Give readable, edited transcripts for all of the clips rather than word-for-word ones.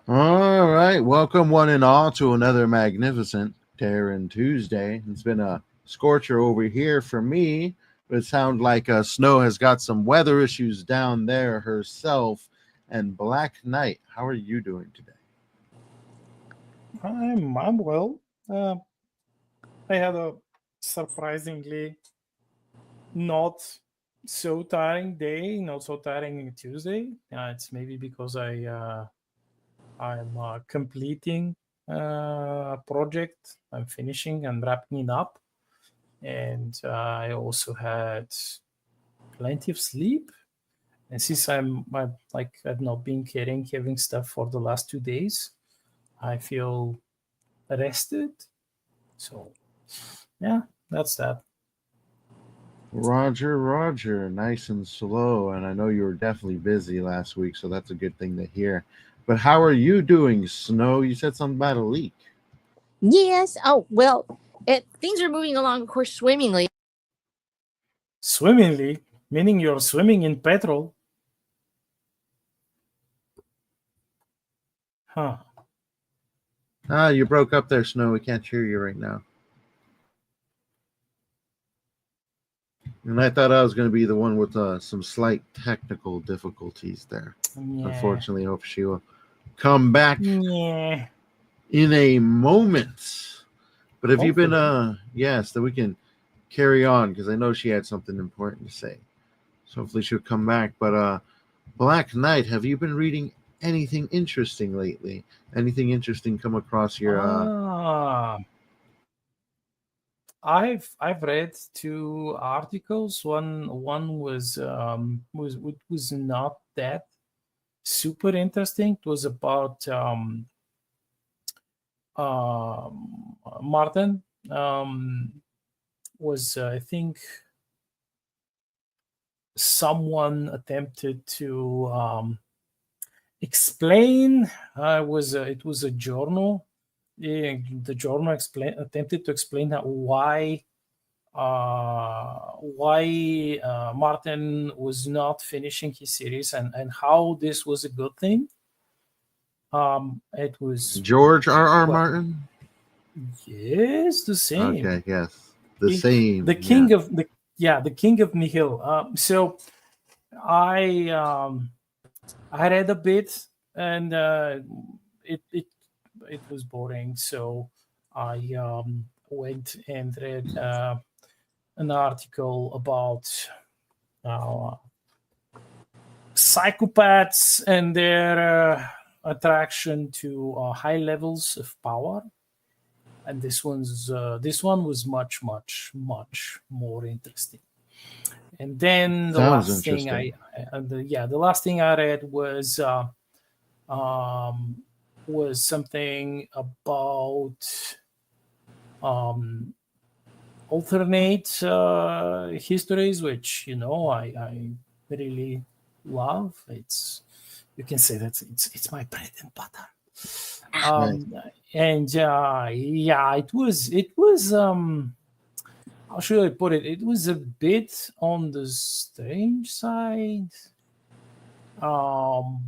All right. Welcome, one and all, to another magnificent Terran Tuesday. It's been a scorcher over here for me, but it sounds like Snow has got some weather issues down there herself. And Black Knight, how are you doing today? I'm well. Uh, I had a surprisingly not so tiring day, not so tiring Tuesday. It's maybe because I'm completing a project. I'm finishing and wrapping it up, and I also had plenty of sleep. And since I've not been carrying stuff for the last 2 days, I feel rested. So yeah, that's that. Roger, Roger, nice and slow. And I know you were definitely busy last week, so that's a good thing to hear. But how are you doing, Snow? You said something about a leak. Yes. Oh, well, things are moving along, of course, swimmingly. Swimmingly, meaning you're swimming in petrol. Huh. Ah, you broke up there, Snow. We can't hear you right now. And I thought I was going to be the one with some slight technical difficulties there. Yeah. Unfortunately, I hope she will come back Yeah. in a moment. But have you been, Hopefully. yes, that we can carry on because I know she had something important to say. So hopefully she'll come back. But Black Knight, have you been reading anything interesting lately? Anything interesting come across your Ah, I've read two articles. One was not that super interesting. It was about Martin. Was I think someone attempted to explain. It was a journal. The journal attempted to explain why Martin was not finishing his series and how this was a good thing. It was George R. well, Martin? yes, the same. Okay, yes. The He, the same, yeah. king of the yeah, the king of Nihil. So I um, I read a bit and it it it was boring. So I went and read an article about uh, psychopaths and their attraction to high levels of power. And this one was much more interesting. And then Sounds interesting. the last thing I read um, was something about um, alternate histories, which I really love. You can say that it's my bread and butter. Nice. Um, and yeah, it was how should I put it? It was a bit on the strange side,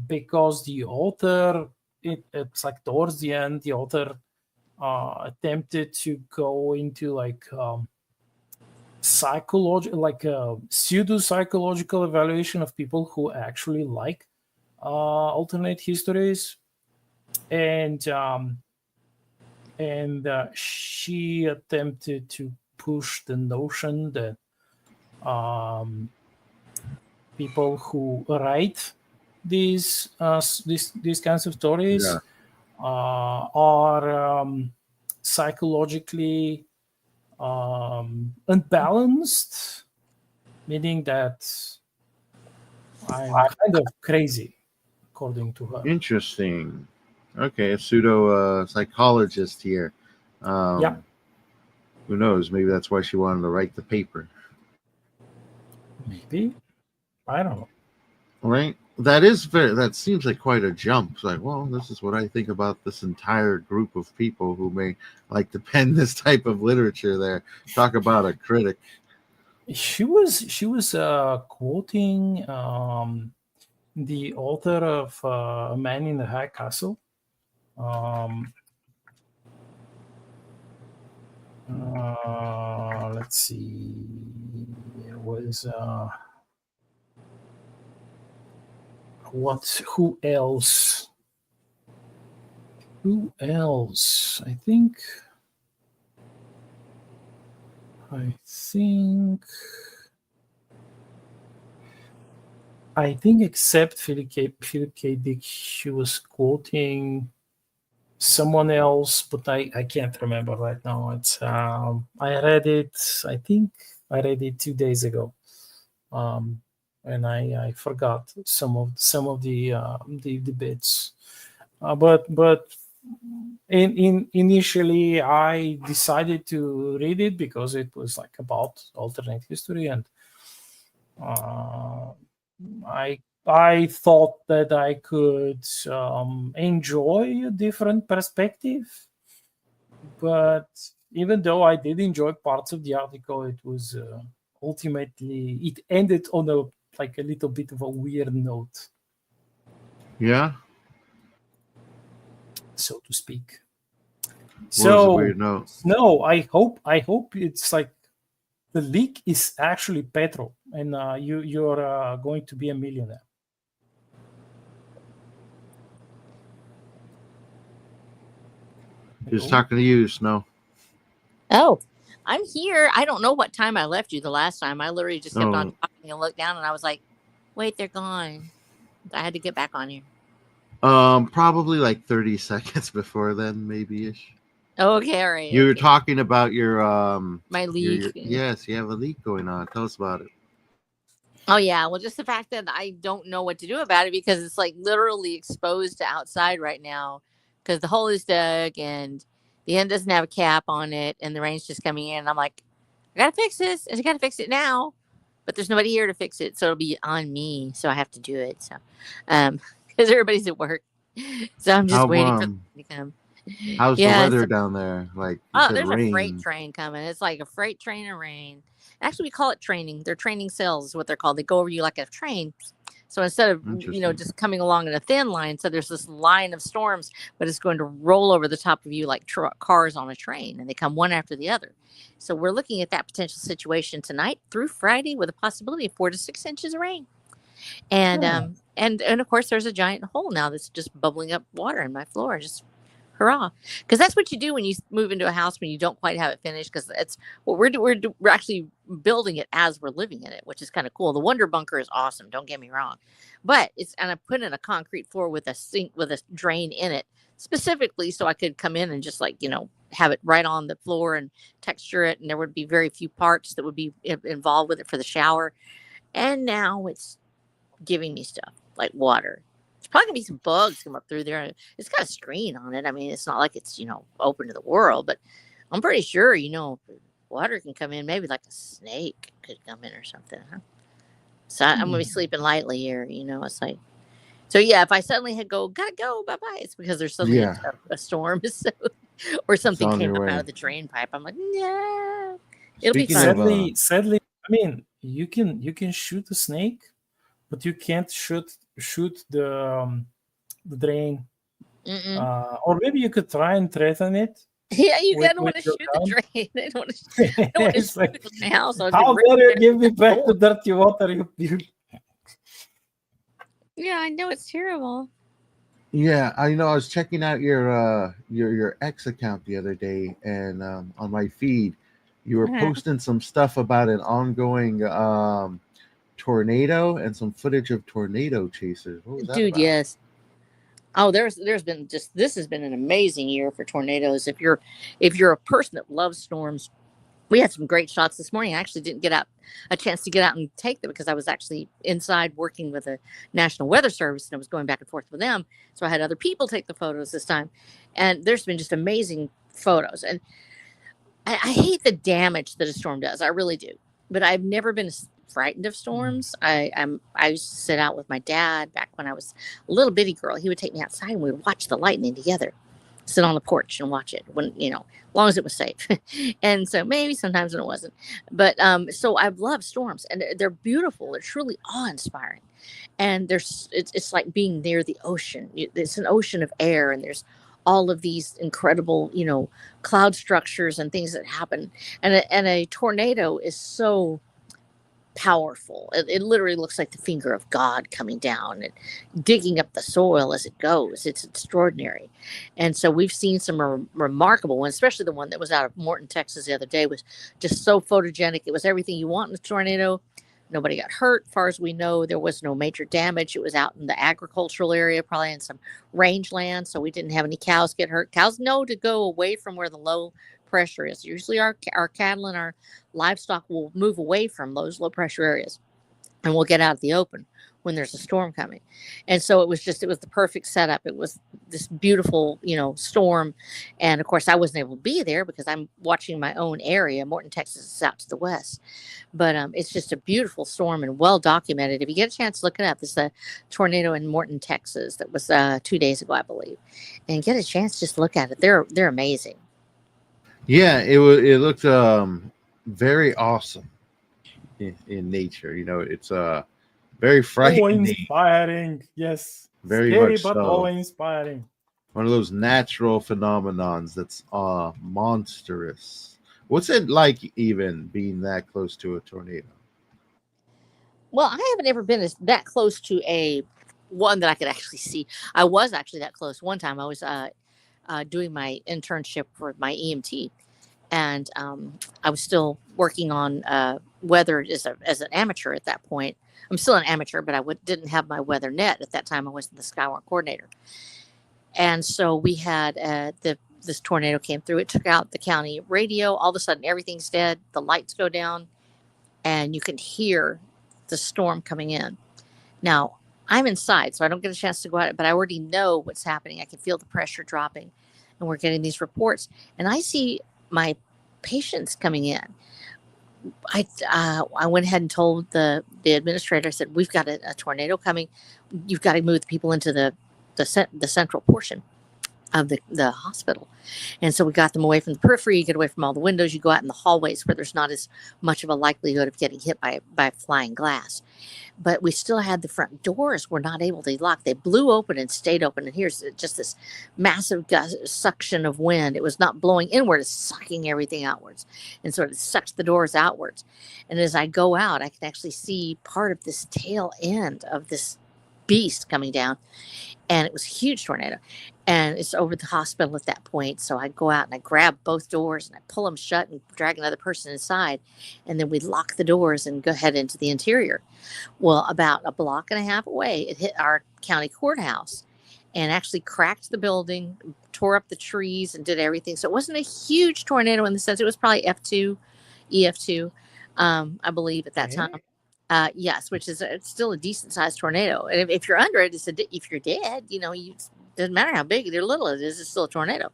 because the author, it's like towards the end, the author attempted to go into like psychological, like a pseudo psychological evaluation of people who actually like alternate histories, and she attempted to push the notion that um, people who write these kinds of Yeah. stories are psychologically unbalanced, meaning that I'm kind of crazy, according to her. Interesting. Okay, a pseudo psychologist here. Yeah, Um, who knows? Maybe that's why she wanted to write the paper. maybe. I don't know. Right? That is very. That seems like quite a jump. It's like, well, this is what I think about this entire group of people who may like to pen this type of literature. There, talk about a critic. She was quoting the author of A Man in the High Castle. Let's see. It was what? Who else? Who else? I think. Except Philip K. Dick, she was quoting someone else, but I can't remember right now. It's I read it. I think I read it 2 days ago, and I forgot some of the bits. But in initially I decided to read it because it was like about alternate history, and I thought that I could enjoy a different perspective. But even though I did enjoy parts of the article, it was ultimately it ended on a little bit of a weird note, Yeah. so to speak. What was the weird note? No, I hope it's like the leak is actually petrol, and you're going to be a millionaire. Just talking to you, Snow. Oh, I'm here. I don't know what time I left you the last time. I literally just kept on talking and looked down, and I was like, wait, they're gone. I had to get back on here. Probably like 30 seconds before then, maybe-ish. Okay, all right. You were talking about your my leak. Yes, you have a leak going on. Tell us about it. Oh yeah, well, just the fact that I don't know what to do about it because it's like literally exposed to outside right now because the hole is dug and the end doesn't have a cap on it and the rain's just coming in. And I'm like, I gotta fix this. I gotta fix it now, but there's nobody here to fix it, so it'll be on me. So I have to do it. So, because everybody's at work, so I'm just waiting for them to come. How's the weather down there? Like, there's a freight train coming. It's like a freight train of rain. Actually, we call it training. They're training cells is what they're called. They go over you like a train. So instead of just coming along in a thin line, so there's this line of storms, but it's going to roll over the top of you like cars on a train, and they come one after the other. So we're looking at that potential situation tonight through Friday with a possibility of 4 to 6 inches of rain. And and of course there's a giant hole now that's just bubbling up water in my floor. Just hurrah, because that's what you do when you move into a house when you don't quite have it finished, because it's what we're actually building it as we're living in it, which is kind of cool. The Wonder Bunker is awesome, don't get me wrong, but I put in a concrete floor with a sink with a drain in it specifically so I could come in and just have it right on the floor and texture it, and there would be very few parts that would be involved with it for the shower. And now it's giving me stuff like water. There's probably gonna be some bugs come up through there. It's got a screen on it. I mean, it's not like it's open to the world, but I'm pretty sure water can come in. Maybe like a snake could come in or something. Huh? So I'm gonna be sleeping lightly here. It's like, so yeah. If I suddenly gotta go, bye bye, it's because there's suddenly a storm, or something came up out of the drain pipe. I'm like, yeah, it'll be fun. Sadly, I mean, you can shoot a snake, but you can't shoot the drain. Or maybe you could try and threaten it. Yeah, you don't want to shoot the drain. I don't want to shoot it in my house. How dare you give me back the dirty water? Yeah, I know, it's terrible. Yeah, I was checking out your X account the other day, and on my feed, you were posting some stuff about an ongoing tornado and some footage of tornado chasers. What was that about? Yes. Oh, this has been an amazing year for tornadoes. If you're a person that loves storms, we had some great shots this morning. I actually didn't get a chance to get out and take them because I was actually inside working with the National Weather Service, and I was going back and forth with them. So I had other people take the photos this time, and there's been just amazing photos. And I hate the damage that a storm does. I really do. But I've never been frightened of storms. I used to sit out with my dad back when I was a little bitty girl. He would take me outside and we would watch the lightning together. Sit on the porch and watch it when, as long as it was safe. And so maybe sometimes when it wasn't. But so I've loved storms, and they're beautiful. They're truly awe-inspiring. And it's like being near the ocean. It's an ocean of air, and there's all of these incredible, cloud structures and things that happen. And a tornado is so powerful. It literally looks like the finger of God coming down and digging up the soil as it goes. It's extraordinary. And so we've seen some remarkable ones, especially the one that was out of Morton, Texas the other day, was just so photogenic. It was everything you want in a tornado. Nobody got hurt. As far as we know, there was no major damage. It was out in the agricultural area, probably in some rangeland. So we didn't have any cows get hurt. Cows know to go away from where the low pressure is. Usually our cattle and our livestock will move away from those low pressure areas and we'll get out of the open when there's a storm coming. And so it was the perfect setup. It was this beautiful, storm. And of course I wasn't able to be there because I'm watching my own area. Morton, Texas is out to the west, but it's just a beautiful storm and well documented. If you get a chance, look it up. It's a tornado in Morton, Texas that was 2 days ago, I believe, and get a chance, just look at it. They're amazing. Yeah, it looked very awesome in nature. It's very frightening. Inspiring, yes. Very scary, much but so. always inspiring. One of those natural phenomenons that's monstrous. What's it like even being that close to a tornado? Well, I haven't ever been that close to a one that I could actually see. I was actually that close one time. I was doing my internship for my EMT, and I was still working on weather as an amateur at that point. I'm still an amateur, but I didn't have my weather net at that time. I wasn't the Skywalk coordinator, and so we had this tornado came through. It took out the county radio. All of a sudden, everything's dead. The lights go down, and you can hear the storm coming in. Now, I'm inside, so I don't get a chance to go out, but I already know what's happening. I can feel the pressure dropping, and we're getting these reports. And I see my patients coming in. I went ahead and told the administrator, I said, we've got a tornado coming. You've got to move the people into the central portion of the hospital. And so we got them away from the periphery. You get away from all the windows. You go out in the hallways where there's not as much of a likelihood of getting hit by flying glass. But we still had the front doors were not able to lock. They blew open and stayed open. And here's just this massive suction of wind. It was not blowing inward, it's sucking everything outwards. And so it sucks the doors outwards. And as I go out, I can actually see part of this tail end of this beast coming down. And it was a huge tornado. And it's over the hospital at that point. So I go out and I grab both doors and I pull them shut and drag another person inside. And then we lock the doors and go head into the interior. Well, about a block and a half away, it hit our county courthouse and actually cracked the building, tore up the trees and did everything. So it wasn't a huge tornado in the sense it was probably F2, EF2, I believe at that time. Yes, which is still a decent sized tornado. And if you're under it, if you're dead, it doesn't matter how big or little it is, it's still a tornado.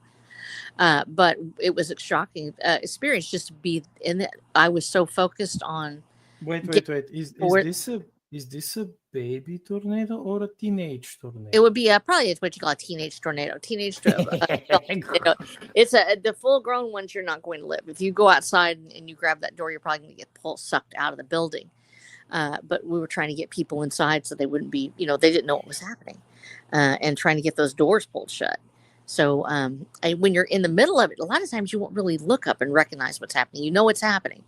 But it was a shocking experience just to be in it. I was so focused on. Wait. Is this a baby tornado or a teenage tornado? It would be probably what you call a teenage tornado. Teenage tornado. It's the full grown ones. You're not going to live. If you go outside and you grab that door, you're probably going to get sucked out of the building. But we were trying to get people inside so they wouldn't be, they didn't know what was happening, and trying to get those doors pulled shut. So when you're in the middle of it, a lot of times you won't really look up and recognize what's happening. You know what's happening.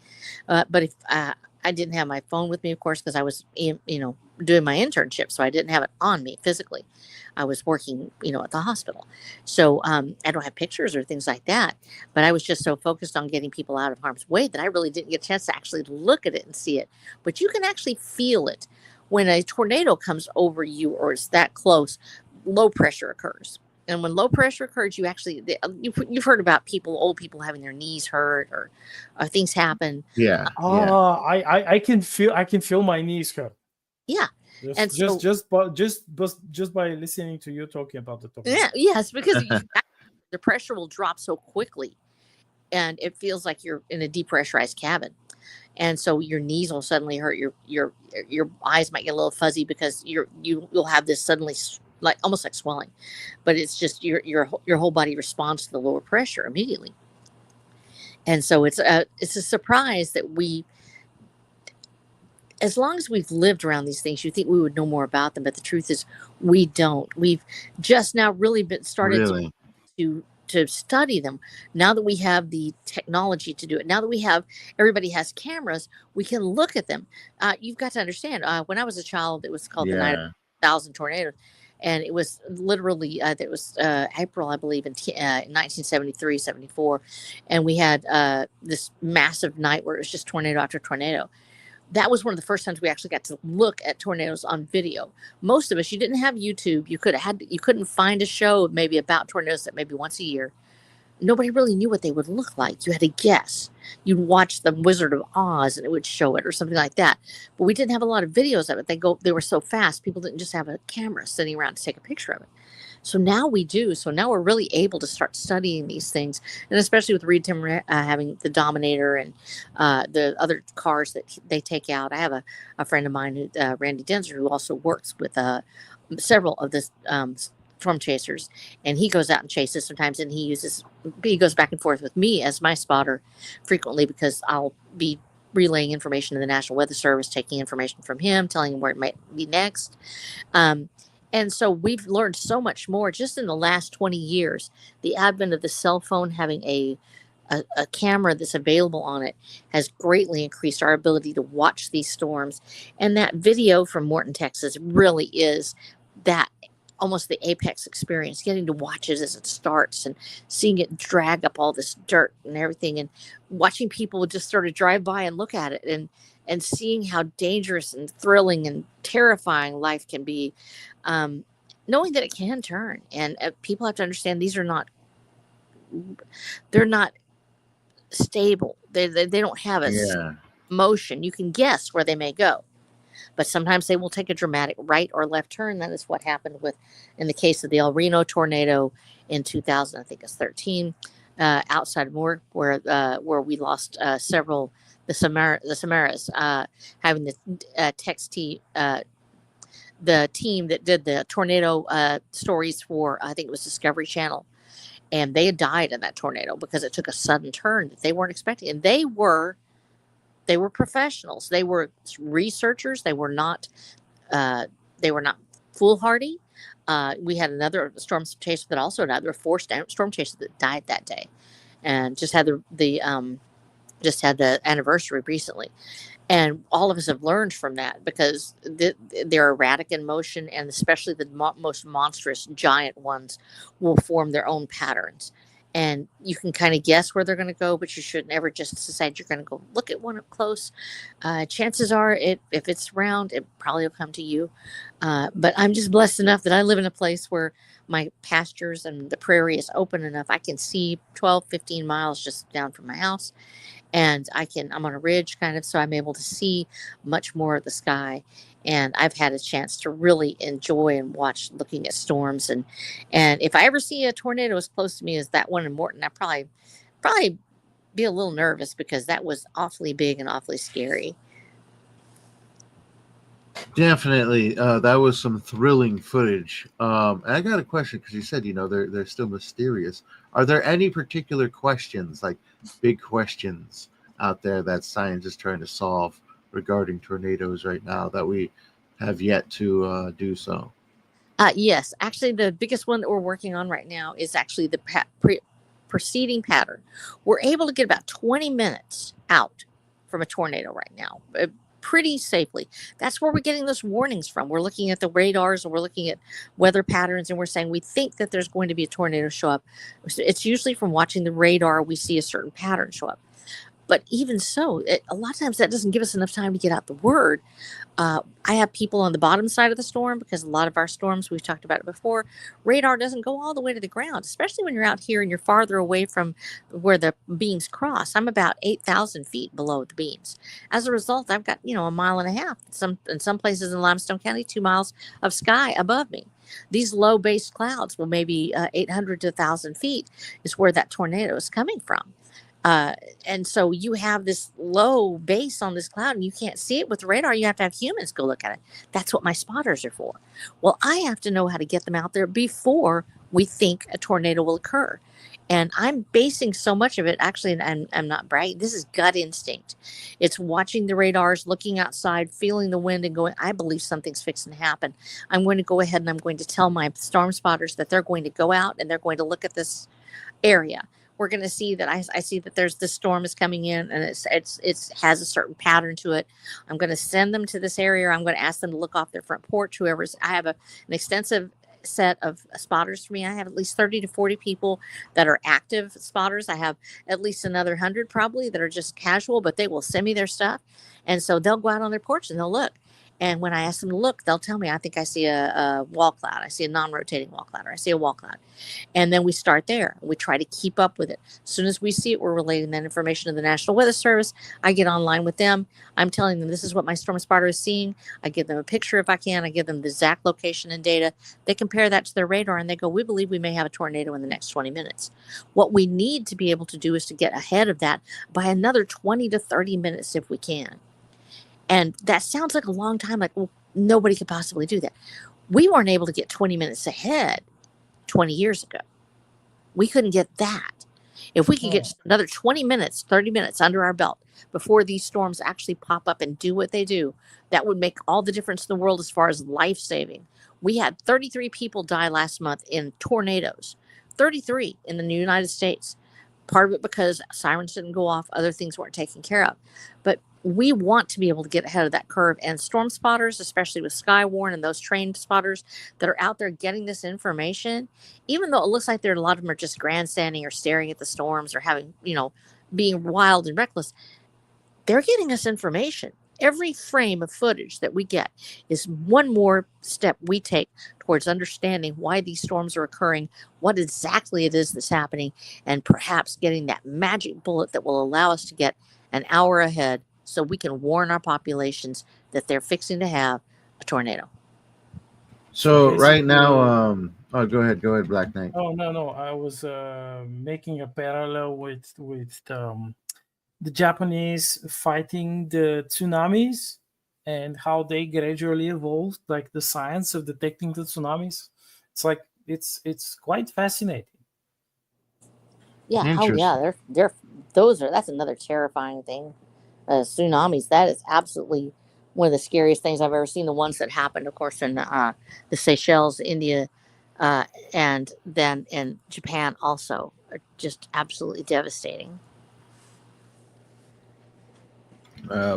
But if I didn't have my phone with me, of course, because I was, doing my internship. So I didn't have it on me physically. I was working, at the hospital. So I don't have pictures or things like that. But I was just so focused on getting people out of harm's way that I really didn't get a chance to actually look at it and see it. But you can actually feel it when a tornado comes over you or it's that close. Low pressure occurs. And when low pressure occurs, you actually, you've heard about old people having their knees hurt or things happen. Yeah. I can feel my knees hurt. Yeah. Just by listening to you talking about the tornado. Yeah. Yes, because the pressure will drop so quickly, and it feels like you're in a depressurized cabin, and so your knees will suddenly hurt. Your eyes might get a little fuzzy because you'll have this suddenly almost like swelling, but it's just your whole body responds to the lower pressure immediately. And so it's a surprise that as long as we've lived around these things, you think we would know more about them, but the truth is we don't. We've just now really started to to study them. Now that we have the technology to do it, now that everybody has cameras, we can look at them. You've got to understand, when I was a child, it was called the Night of 1,000 Tornadoes. And it was literally, it was April, I believe, in 1973, 74. And we had this massive night where it was just tornado after tornado. That was one of the first times we actually got to look at tornadoes on video. Most of us, you didn't have YouTube. You couldn't find a show maybe about tornadoes that maybe once a year. Nobody really knew what they would look like. You had to guess. You'd watch The Wizard of Oz and it would show it or something like that. But we didn't have a lot of videos of it. They were so fast. People didn't just have a camera sitting around to take a picture of it. So now we do. So now we're really able to start studying these things. And especially with Reed Tim having the Dominator and the other cars that they take out. I have a friend of mine, Randy Denzer, who also works with several of the storm chasers, and he goes out and chases sometimes, and he goes back and forth with me as my spotter frequently, because I'll be relaying information to the National Weather Service, taking information from him, telling him where it might be next. And so we've learned so much more just in the last 20 years. The advent of the cell phone having a camera that's available on it has greatly increased our ability to watch these storms. And that video from Morton, Texas really is that almost the apex experience, getting to watch it as it starts and seeing it drag up all this dirt and everything, and watching people just sort of drive by and look at it, and seeing how dangerous and thrilling and terrifying life can be, knowing that it can turn. And people have to understand they're not stable. They don't have a motion. You can guess where they may go, but sometimes they will take a dramatic right or left turn. That is what happened in the case of the El Reno tornado in 2000, I think it's 13, outside of Moore, where we lost several, the Samaras, having the team that did the tornado stories for, I think it was Discovery Channel, and they had died in that tornado because it took a sudden turn that they weren't expecting. And they were professionals. They were researchers. They were not foolhardy. We had another storm chaser that also died. There were 4 storm chasers that died that day, and just had the anniversary recently. And all of us have learned from that, because they're erratic in motion, and especially the most monstrous giant ones will form their own patterns. And you can kind of guess where they're going to go, but you should never just decide you're going to go look at one up close. Chances are, if it's round, it probably will come to you. But I'm just blessed enough that I live in a place where my pastures and the prairie is open enough. I can see 12, 15 miles just down from my house. And I'm on a ridge kind of, so I'm able to see much more of the sky. And I've had a chance to really enjoy and watch looking at storms. And if I ever see a tornado as close to me as that one in Morton, I probably be a little nervous, because that was awfully big and awfully scary. Definitely. That was some thrilling footage. I got a question, because you said, they're still mysterious. Are there any particular questions, like big questions out there that science is trying to solve regarding tornadoes right now that we have yet to do so? Yes. Actually, the biggest one that we're working on right now is actually the preceding pattern. We're able to get about 20 minutes out from a tornado right now, pretty safely. That's where we're getting those warnings from. We're looking at the radars, and we're looking at weather patterns, and we're saying we think that there's going to be a tornado show up. It's usually from watching the radar, we see a certain pattern show up. But even so, a lot of times that doesn't give us enough time to get out the word. I have people on the bottom side of the storm, because a lot of our storms, we've talked about it before, radar doesn't go all the way to the ground, especially when you're out here and you're farther away from where the beams cross. I'm about 8,000 feet below the beams. As a result, I've got, 1.5 miles, in some places in Limestone County, 2 miles of sky above me. These low-based clouds, well, maybe 800 to 1,000 feet is where that tornado is coming from. And so you have this low base on this cloud, and you can't see it with the radar. You have to have humans go look at it. That's what my spotters are for. Well, I have to know how to get them out there before we think a tornado will occur. And I'm basing so much of it, actually, and I'm not bragging, this is gut instinct. It's watching the radars, looking outside, feeling the wind, and going, I believe something's fixing to happen. I'm going to go ahead and I'm going to tell my storm spotters that they're going to go out and they're going to look at this area. We're going to see that I see that there's this storm is coming in, and it's has a certain pattern to it. I'm going to send them to this area. I'm going to ask them to look off their front porch. Whoever's, I have an extensive set of spotters for me. I have at least 30 to 40 people that are active spotters. I have at least another 100 probably that are just casual, but they will send me their stuff. And so they'll go out on their porch and they'll look. And when I ask them to look, they'll tell me, I think I see a wall cloud. I see a non-rotating wall cloud, or I see a wall cloud. And then we start there. We try to keep up with it. As soon as we see it, we're relaying that information to the National Weather Service. I get online with them. I'm telling them this is what my storm spotter is seeing. I give them a picture if I can. I give them the exact location and data. They compare that to their radar and they go, we believe we may have a tornado in the next 20 minutes. What we need to be able to do is to get ahead of that by another 20 to 30 minutes if we can. And that sounds like a long time, like, well, nobody could possibly do that. We weren't able to get 20 minutes ahead 20 years ago. We couldn't get that. If we could get another 20 minutes, 30 minutes under our belt before these storms actually pop up and do what they do, that would make all the difference in the world as far as life saving. We had 33 people die last month in tornadoes, 33 in the United States. Part of it because sirens didn't go off, other things weren't taken care of. But we want to be able to get ahead of that curve, and storm spotters, especially with Skywarn and those trained spotters that are out there getting this information, even though it looks like there are a lot of them are just grandstanding or staring at the storms or having, being wild and reckless, they're getting us information. Every frame of footage that we get is one more step we take towards understanding why these storms are occurring, what exactly it is that's happening, and perhaps getting that magic bullet that will allow us to get an hour ahead so we can warn our populations that they're fixing to have a tornado. So right now, go ahead, Black Knight. Oh no, I was making a parallel with the Japanese fighting the tsunamis and how they gradually evolved, like the science of detecting the tsunamis. It's like it's quite fascinating. Yeah, oh yeah, that's another terrifying thing. Tsunamis, that is absolutely one of the scariest things I've ever seen. The ones that happened, of course, in the Seychelles, India, and then in Japan also, are just absolutely devastating.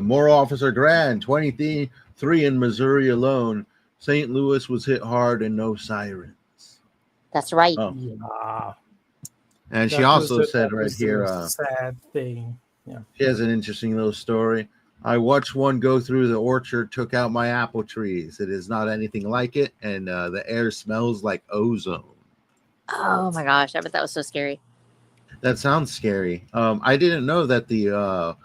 More Officer Grand, 23 in Missouri alone. St. Louis was hit hard and no sirens. That's right. Oh. Yeah. And she also said right here, sad thing. Yeah. She has an interesting little story. I watched one go through the orchard, took out my apple trees. It is not anything like it, and the air smells like ozone. Oh my gosh, I bet that was so scary. That sounds scary. I didn't know that the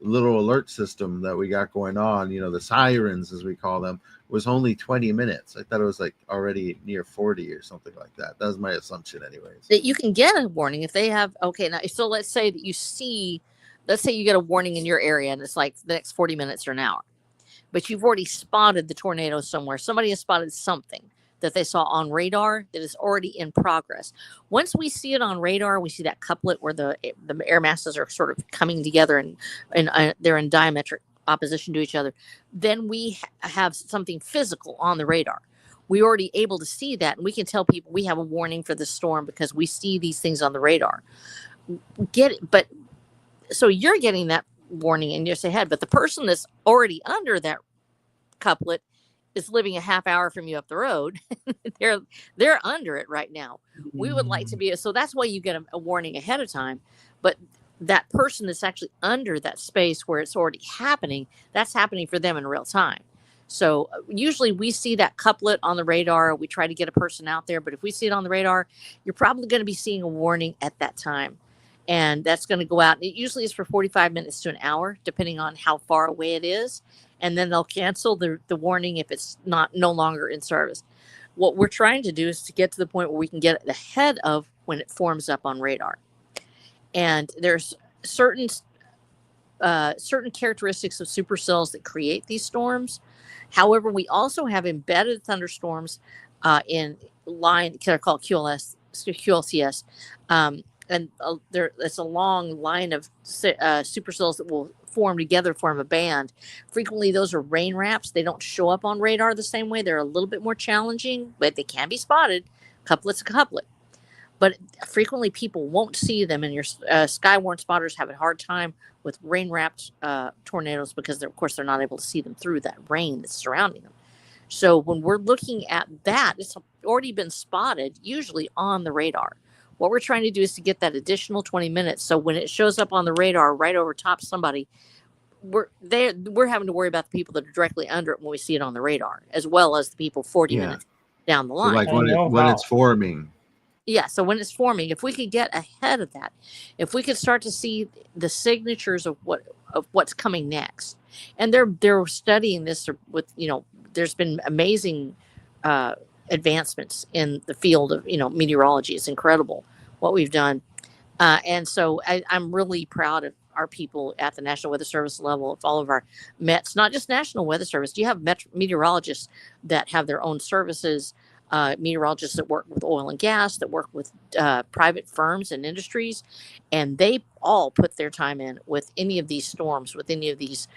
little alert system that we got going on, the sirens as we call them, was only 20 minutes. I thought it was like already near 40 or something like that. That was my assumption anyways. That you can get a warning if they have, okay, now, so let's say that let's say you get a warning in your area and it's like the next 40 minutes or an hour, but you've already spotted the tornado somewhere. Somebody has spotted something that they saw on radar that is already in progress. Once we see it on radar, we see that couplet where the air masses are sort of coming together and they're in diametric opposition to each other. Then we have something physical on the radar. We're already able to see that, and we can tell people we have a warning for the storm because we see these things on the radar. But so you're getting that warning in your head, but the person that's already under that couplet is living a half hour from you up the road. they're under it right now. We would like to be, so that's why you get a warning ahead of time. But that person that's actually under that space where it's already happening, that's happening for them in real time. So usually we see that couplet on the radar. We try to get a person out there, but if we see it on the radar, you're probably going to be seeing a warning at that time. And that's going to go out. It usually is for 45 minutes to an hour, depending on how far away it is. And then they'll cancel the warning if it's no longer in service. What we're trying to do is to get to the point where we can get ahead of when it forms up on radar. And there's certain characteristics of supercells that create these storms. However, we also have embedded thunderstorms in line, they're called QLCS, and it's a long line of supercells that will form together, form a band. Frequently, those are rain wraps. They don't show up on radar the same way. They're a little bit more challenging, but they can be spotted. Couplet's a couplet. But frequently, people won't see them, and your skywarn spotters have a hard time with rain-wrapped tornadoes because, of course, they're not able to see them through that rain that's surrounding them. So when we're looking at that, it's already been spotted, usually on the radar. What we're trying to do is to get that additional 20 minutes. So when it shows up on the radar right over top somebody, we're having to worry about the people that are directly under it when we see it on the radar, as well as the people 40 minutes down the line. So like when it's forming. Yeah, so when it's forming, if we could get ahead of that, if we could start to see the signatures of what's coming next, and they're studying this with, there's been amazing advancements in the field of meteorology. It's incredible what we've done, and so I'm really proud of our people at the National Weather Service level, of all of our METs, not just National Weather Service. You have meteorologists that have their own services. Meteorologists that work with oil and gas, that work with private firms and industries, and they all put their time in with any of these storms, with any of these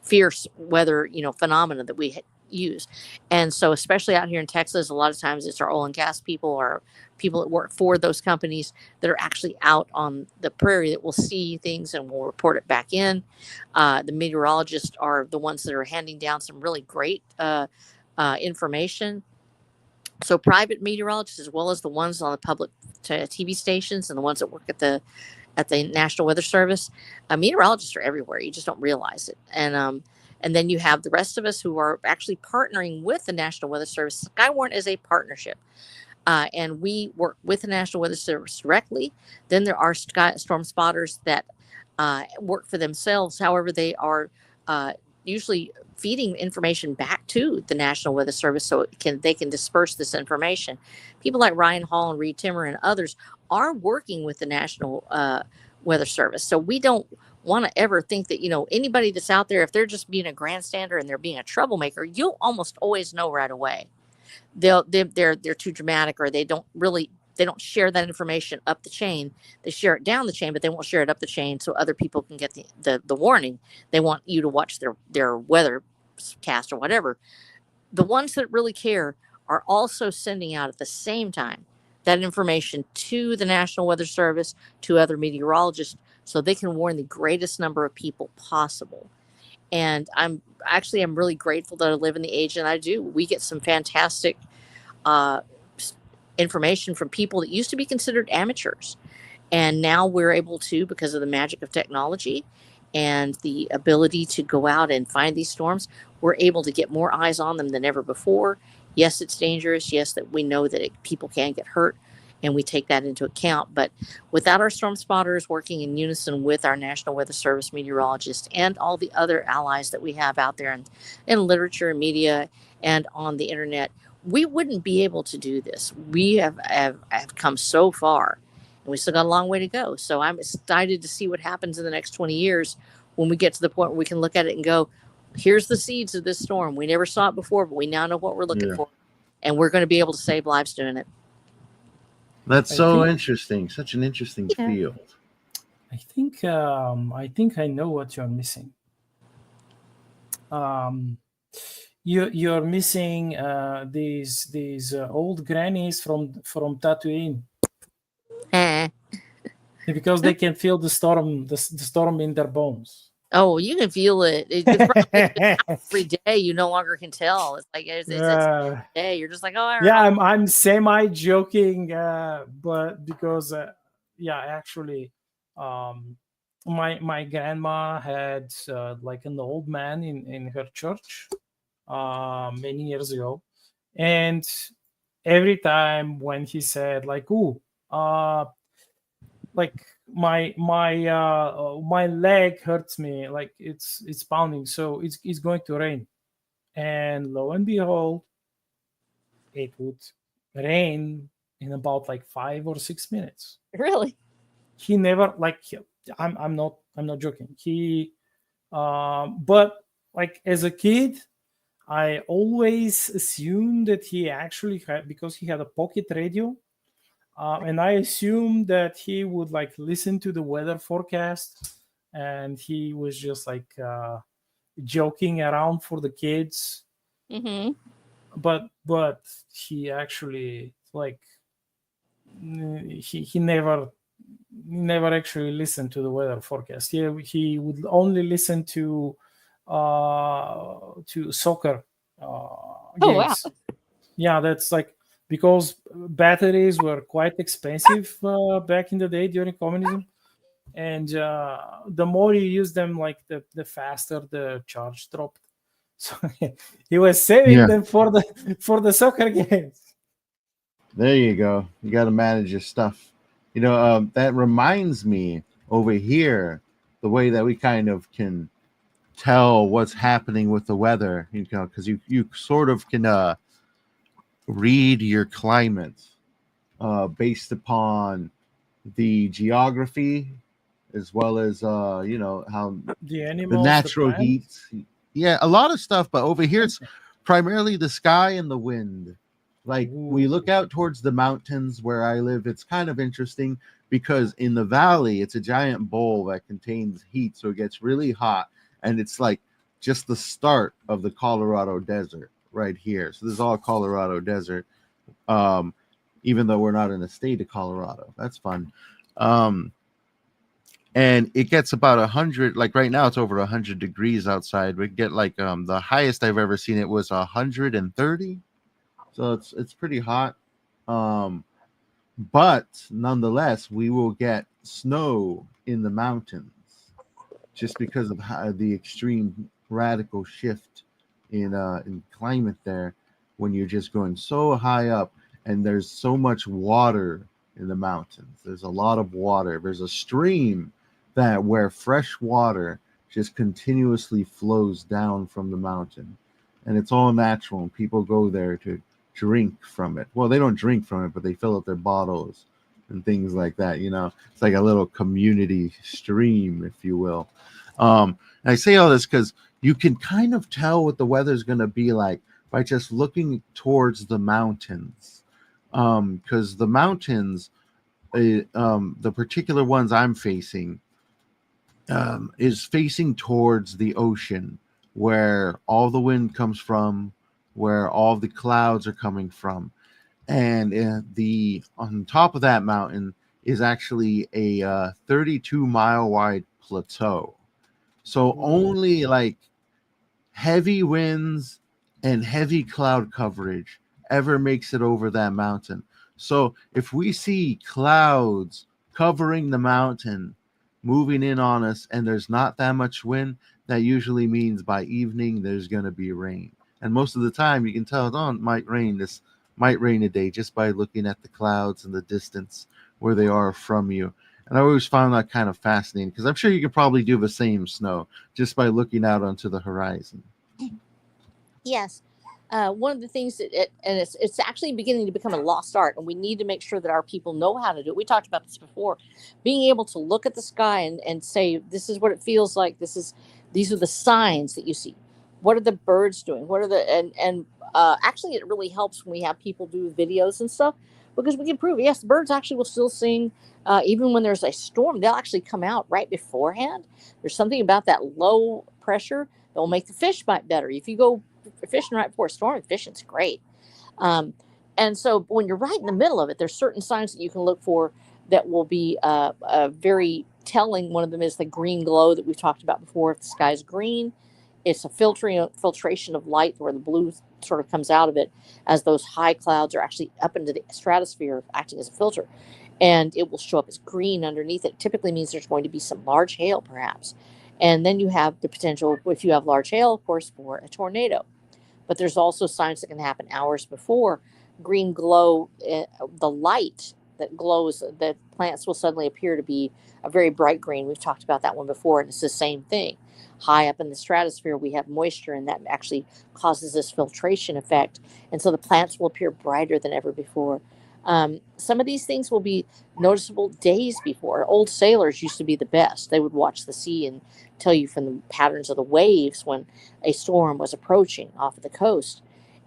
fierce weather, phenomena that we use. And so, especially out here in Texas, a lot of times it's our oil and gas people or people that work for those companies that are actually out on the prairie that will see things and will report it back in. The meteorologists are the ones that are handing down some really great information. So private meteorologists, as well as the ones on the public TV stations and the ones that work at the National Weather Service, meteorologists are everywhere. You just don't realize it. And then you have the rest of us who are actually partnering with the National Weather Service. Skywarn is a partnership, and we work with the National Weather Service directly. Then there are storm spotters that work for themselves. However, they are usually feeding information back to the National Weather Service so they can disperse this information. People like Ryan Hall and Reed Timmer and others are working with the National Weather Service. So we don't want to ever think that, anybody that's out there, if they're just being a grandstander and they're being a troublemaker, you'll almost always know right away. They're too dramatic, or they don't share that information up the chain. They share it down the chain, but they won't share it up the chain so other people can get the warning. They want you to watch their weather cast or whatever. The ones that really care are also sending out at the same time that information to the National Weather Service, to other meteorologists, so they can warn the greatest number of people possible. And I'm really grateful that I live in the age that I do. We get some fantastic information from people that used to be considered amateurs. And now we're able to, because of the magic of technology and the ability to go out and find these storms, we're able to get more eyes on them than ever before. Yes, it's dangerous. Yes, that we know that people can get hurt, and we take that into account. But without our storm spotters working in unison with our National Weather Service meteorologists and all the other allies that we have out there in literature and media and on the internet, we wouldn't be able to do this. We have come so far, and we still got a long way to go. So I'm excited to see what happens in the next 20 years when we get to the point where we can look at it and go, here's the seeds of this storm. We never saw it before, but we now know what we're looking for, and we're going to be able to save lives doing it. That's so interesting. Such an interesting field. I think I know what you're missing. You're missing these old grannies from Tatooine, because they can feel the storm in their bones. Oh, you can feel it. Every day, you no longer can tell. It's like it's day. You're just like, oh, I'm semi joking, but because actually, my grandma had like an old man in her church many years ago, and every time when he said like, like my leg hurts me, like it's pounding, so it's going to rain, and lo and behold, it would rain in about like 5 or 6 minutes. Really? He never I'm not joking. He but like as a kid, I always assumed that he actually had, because he had a pocket radio, And I assumed that he would like listen to the weather forecast, and he was just like joking around for the kids. Mm-hmm. But he actually like he never actually listened to the weather forecast. He would only listen to soccer Oh, wow. games. Yeah, that's like because batteries were quite expensive back in the day during communism, and the more you use them, like the faster the charge dropped. So he was saving Yeah, them for the soccer games. there you go. You got to manage your stuff. That reminds me over here the way that we kind of can tell what's happening with the weather. Because you sort of can read your climate based upon the geography as well as how The the animals, the natural plants. heat. Yeah, a lot of stuff, but over here it's primarily the sky and the wind. Like we look Ooh. out towards the mountains where I live, it's kind of interesting because in the valley it's a giant bowl that contains heat, so it gets really hot, and it's like just the start of the Colorado desert right here. So this is all Colorado desert. Um, Even though we're not in the state of Colorado, that's fun. Um, and it gets about 100, like right now it's over 100 degrees outside. We get like the highest I've ever seen it was 130, so it's pretty hot. um but nonetheless we will get snow in the mountains just because of the extreme radical shift in climate there, when you're just going so high up and there's so much water in the mountains. There's a lot of water. There's a stream that where fresh water just continuously flows down from the mountain, and it's all natural, and people go there to drink from it. Well, they don't drink from it, but they fill up their bottles and things like that. It's like a little community stream, if you will. And I say all this because you can kind of tell what the weather's going to be like by just looking towards the mountains. Because the mountains, the particular ones I'm facing, is facing towards the ocean, where all the wind comes from, where all the clouds are coming from, and the on top of that mountain is actually a 32-mile wide plateau. So Ooh. only like heavy winds and heavy cloud coverage ever makes it over that mountain. So if we see clouds covering the mountain moving in on us and there's not that much wind, that usually means by evening there's going to be rain. And most of the time you can tell, oh, it might rain. This might rain today just by looking at the clouds and the distance where they are from you. And I always found that kind of fascinating because I'm sure you could probably do the same, Snow, just by looking out onto the horizon. Yes. One of the things and it's actually beginning to become a lost art, and we need to make sure that our people know how to do it. We talked about this before. Being able to look at the sky and say, this is what it feels like. These are the signs that you see. What are the birds doing? What are the and actually it really helps when we have people do videos and stuff, because we can prove, yes, the birds actually will still sing even when there's a storm. They'll actually come out right beforehand. There's something about that low pressure that will make the fish bite better. If you go fishing right before a storm, fishing's great. Um, and so when you're right in the middle of it, there's certain signs that you can look for that will be very telling. One of them is the green glow that we've talked about before. If the sky's green, it's a filtration of light where the blue sort of comes out of it as those high clouds are actually up into the stratosphere acting as a filter. And it will show up as green underneath it. Typically means there's going to be some large hail, perhaps. And then you have the potential, if you have large hail, of course, for a tornado. But there's also signs that can happen hours before. Green glow, the light that glows, the plants will suddenly appear to be a very bright green. We've talked about that one before, and it's the same thing. High up in the stratosphere, we have moisture, and that actually causes this filtration effect. And so the plants will appear brighter than ever before. Some of these things will be noticeable days before. Old sailors used to be the best. They would watch the sea and tell you from the patterns of the waves when a storm was approaching off of the coast.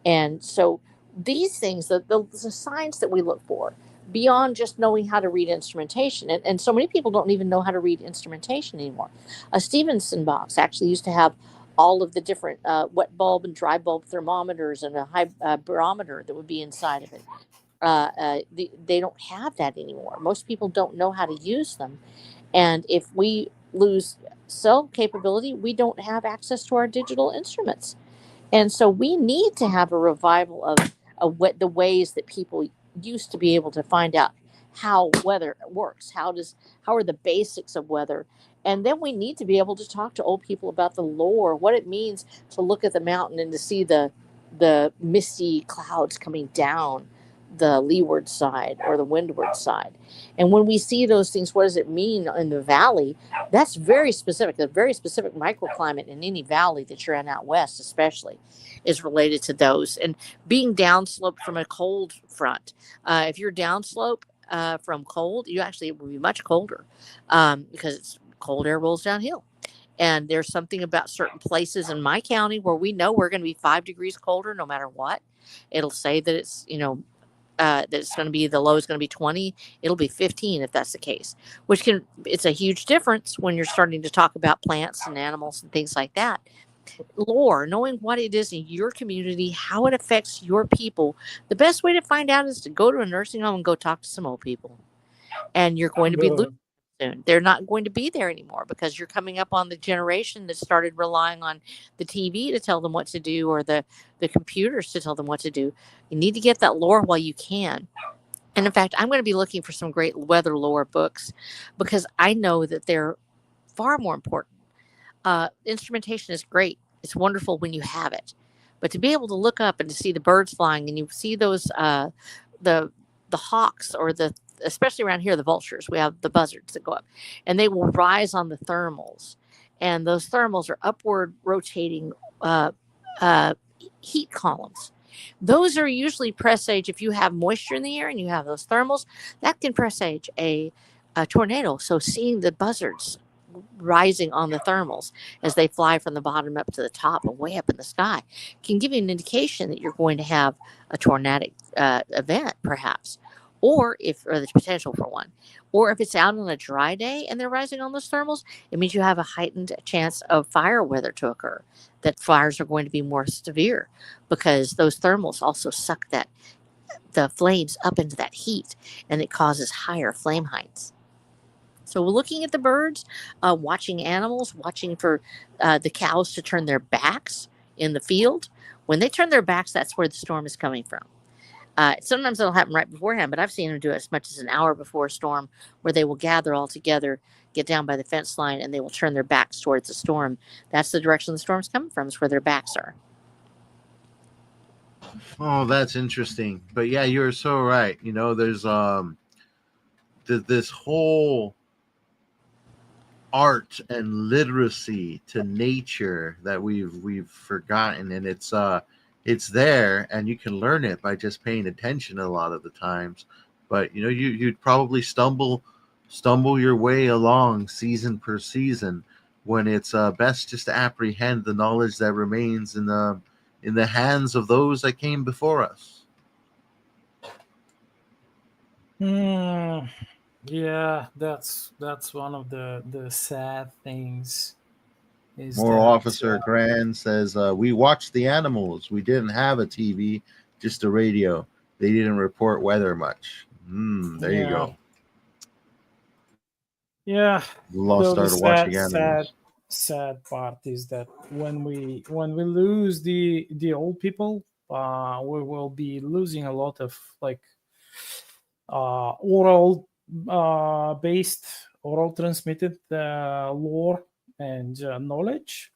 And so these things, the signs that we look for, beyond just knowing how to read instrumentation. And so many people don't even know how to read instrumentation anymore. A Stevenson box actually used to have all of the different wet bulb and dry bulb thermometers and a high barometer that would be inside of it. They don't have that anymore. Most people don't know how to use them. And if we lose cell capability, we don't have access to our digital instruments. And so we need to have a revival of what the ways that people used to be able to find out how weather works. How are the basics of weather? And then we need to be able to talk to old people about the lore, what it means to look at the mountain and to see the misty clouds coming down the leeward side or the windward side. And when we see those things, what does it mean in the valley? That's very specific. A very specific microclimate in any valley that you're in out west, especially, is related to those. And being downslope from a cold front, if you're downslope from cold, you actually it will be much colder because it's cold air rolls downhill. And there's something about certain places in my county where we know we're going to be 5 degrees colder no matter what. It'll say that it's, that it's going to be, the low is going to be 20. It'll be 15 if that's the case, it's a huge difference when you're starting to talk about plants and animals and things like that. Lore, knowing what it is in your community, how it affects your people. The best way to find out is to go to a nursing home and go talk to some old people. And you're going to be losing soon. They're not going to be there anymore because you're coming up on the generation that started relying on the TV to tell them what to do or the computers to tell them what to do. You need to get that lore while you can. And in fact, I'm going to be looking for some great weather lore books because I know that they're far more important. Instrumentation is great. It's wonderful when you have it. But to be able to look up and to see the birds flying and you see those, the hawks or especially around here, the vultures, we have the buzzards that go up and they will rise on the thermals. And those thermals are upward rotating heat columns. Those are usually presage. If you have moisture in the air and you have those thermals, that can presage a tornado. So seeing the buzzards rising on the thermals as they fly from the bottom up to the top and way up in the sky can give you an indication that you're going to have a tornadic event, perhaps, or the potential for one. Or if it's out on a dry day and they're rising on those thermals, it means you have a heightened chance of fire weather to occur, that fires are going to be more severe because those thermals also suck the flames up into that heat, and it causes higher flame heights. So we're looking at the birds, watching animals, watching for the cows to turn their backs in the field. When they turn their backs, that's where the storm is coming from. Sometimes it'll happen right beforehand, but I've seen them do it as much as an hour before a storm, where they will gather all together, get down by the fence line, and they will turn their backs towards the storm. That's the direction the storm's coming from, is where their backs are. Oh, that's interesting. But yeah, you're so right. There's this whole art and literacy to nature that we've forgotten, and it's there, and you can learn it by just paying attention a lot of the times. But you'd probably stumble your way along season per season when it's best just to apprehend the knowledge that remains in the hands of those that came before us. Yeah, that's one of the sad things. More Officer Grand says, we watched the animals. We didn't have a TV, just a radio. They didn't report weather much. There you go. Yeah. Started watching animals. Sad part is that when we lose the old people, we will be losing a lot of oral based, oral transmitted lore and knowledge.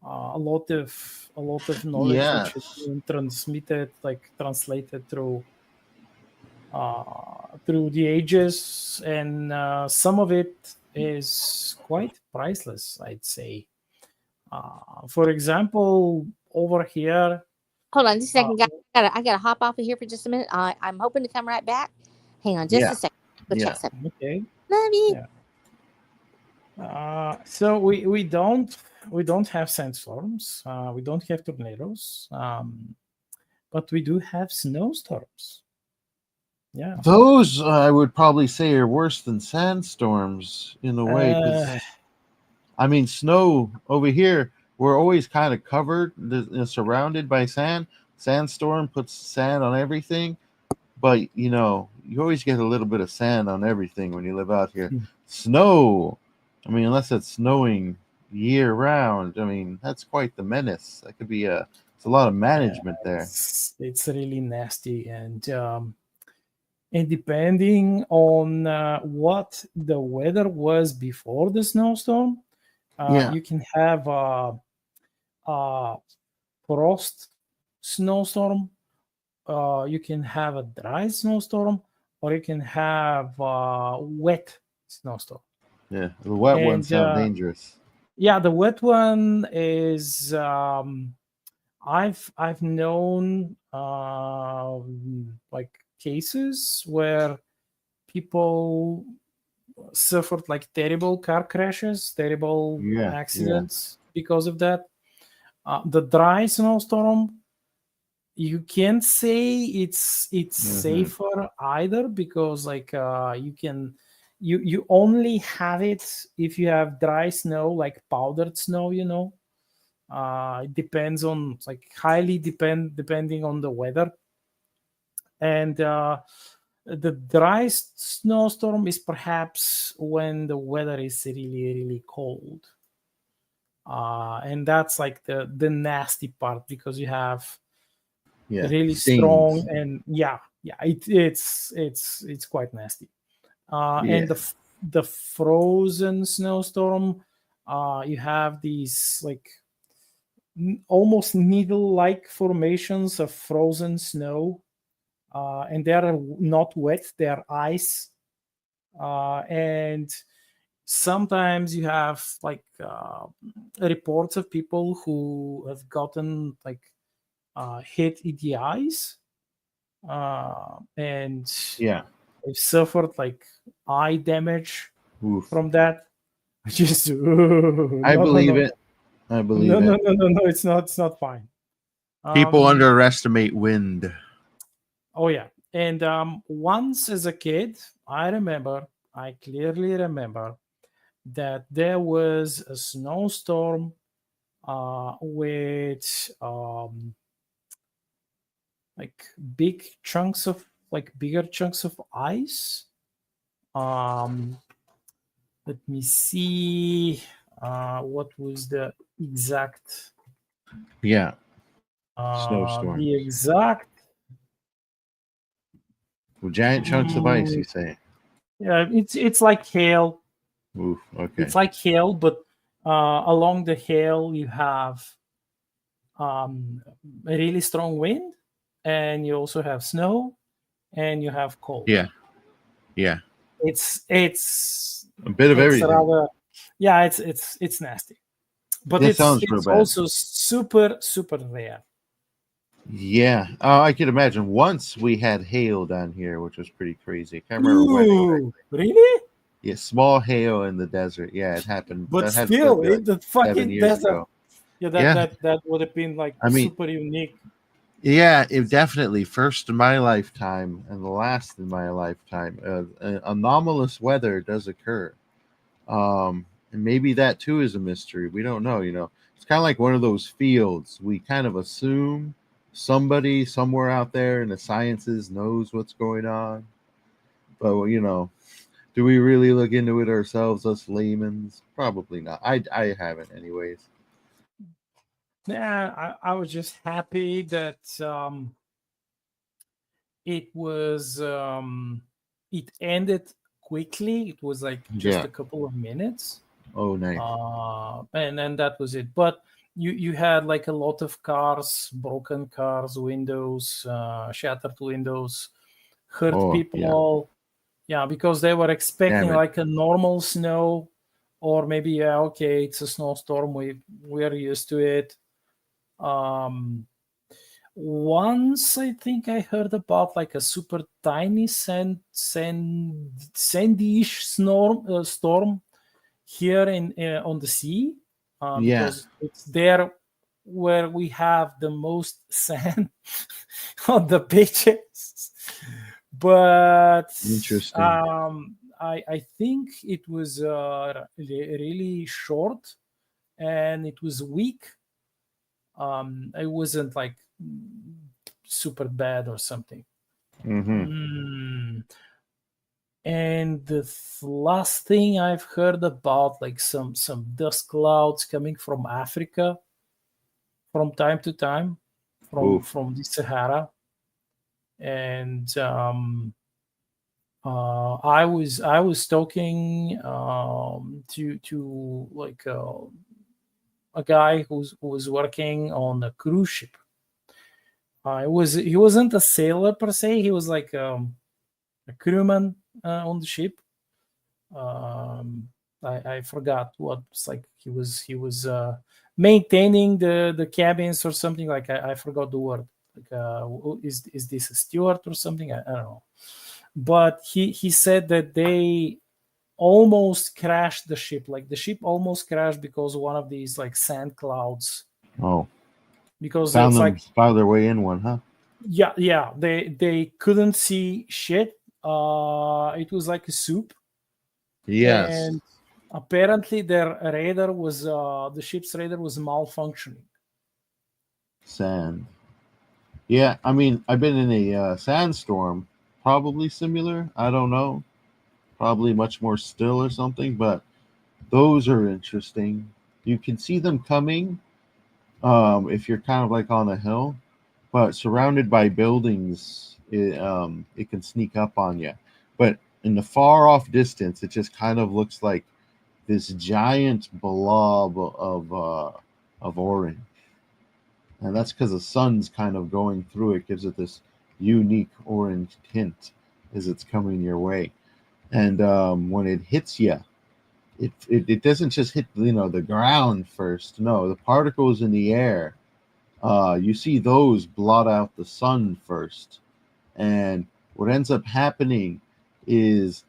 A lot of knowledge which is being transmitted, translated through the ages, and some of it is quite priceless, I'd say. For example, over here. Hold on just a second, guys. I gotta hop off of here for just a minute. I'm hoping to come right back. Hang on just a second. Go check something. Okay. Love you. Yeah. So we don't have sandstorms. We don't have tornadoes. But we do have snowstorms. Yeah. Those I would probably say are worse than sandstorms in a way, because I mean, snow over here, we're always kind of covered, surrounded by sand. Sandstorm puts sand on everything, but you know, you always get a little bit of sand on everything when you live out here. Snow, I mean, unless it's snowing year round, I mean, that's quite the menace. That could be it's a lot of management there. It's really nasty, and depending on what the weather was before the snowstorm, Yeah. you can have a frost snowstorm, you can have a dry snowstorm, or you can have a wet snowstorm. Yeah, the wet ones And sound dangerous. yeah, the wet one is I've known like cases where people suffered like terrible car crashes, terrible Yeah, accidents because of that. The dry snowstorm, you can't say it's safer either, because like you only have it if you have dry snow, like powdered snow, you know. It depends on, like, highly depending on the weather. And the dry snowstorm is perhaps when the weather is really really cold, and that's like the nasty part, because you have really strong, stings. and it's quite nasty. And the frozen snowstorm, you have these like almost needle-like formations of frozen snow, and they are not wet, they are ice. And sometimes you have like reports of people who have gotten like hit in the eyes, and they've suffered like eye damage from that. Just I believe it. I believe it. No, it's not fine. People underestimate wind. Oh yeah. And once as a kid, I clearly remember that there was a snowstorm with like bigger chunks of ice. Let me see. What was the exact? Snowstorm. The exact. With giant chunks of ice, you say? Yeah, it's like hail. Oof, okay. It's like hail, but along the hail you have a really strong wind, and you also have snow, and you have cold. Yeah. It's a bit of everything. Rather, it's nasty, but it's also super super rare. Yeah, I could imagine. Once we had hail down here, which was pretty crazy. I can't remember when. Really? Yeah, small hail in the desert. Yeah, it happened. But still, in the fucking desert. Ago. That would have been like super unique. Yeah, it definitely first in my lifetime and the last in my lifetime. Anomalous weather does occur, and maybe that too is a mystery. We don't know. You know, it's kind of like one of those fields. We kind of assume somebody somewhere out there in the sciences knows what's going on, but you know, do we really look into it ourselves, us laymen? Probably not. I haven't, anyways. Yeah, I was just happy that it was it ended quickly. It was like just a couple of minutes. Oh, nice. And then that was it. But you had like a lot of cars, broken cars, windows, shattered windows, hurt people. Yeah, because they were expecting like a normal snow, or maybe okay, it's a snowstorm. We're used to it. Once I think I heard about like a super tiny sandy-ish storm here in on the sea, because it's there where we have the most sand on the beaches. But Interesting. I think it was really short, and it was weak. It wasn't like super bad or something. Mm-hmm. And the last thing I've heard about, like some dust clouds coming from Africa from time to time, Oof. from the Sahara. And I was talking to like a guy who was working on a cruise ship. He wasn't a sailor per se. He was like a crewman on the ship. I forgot what. It's like he was maintaining the cabins or something. Like I forgot the word. Like is this a steward or something? I don't know. But he said that they almost crashed the ship. Like the ship almost crashed because one of these like sand clouds. Oh, Because it's like found their way in one, huh? yeah they couldn't see shit. It was like a soup. Yes. And apparently their radar was the ship's radar was malfunctioning. Sand. Yeah, I mean, I've been in a sandstorm, probably similar. I don't know. Probably much more still or something, but those are interesting. You can see them coming if you're kind of like on a hill, but surrounded by buildings, it can sneak up on you. But in the far off distance, it just kind of looks like this giant blob of orange, and that's because the sun's kind of going through it, gives it this unique orange tint as it's coming your way. And when it hits you, it doesn't just hit the ground first. No, the particles in the air, you see those blot out the sun first. And what ends up happening is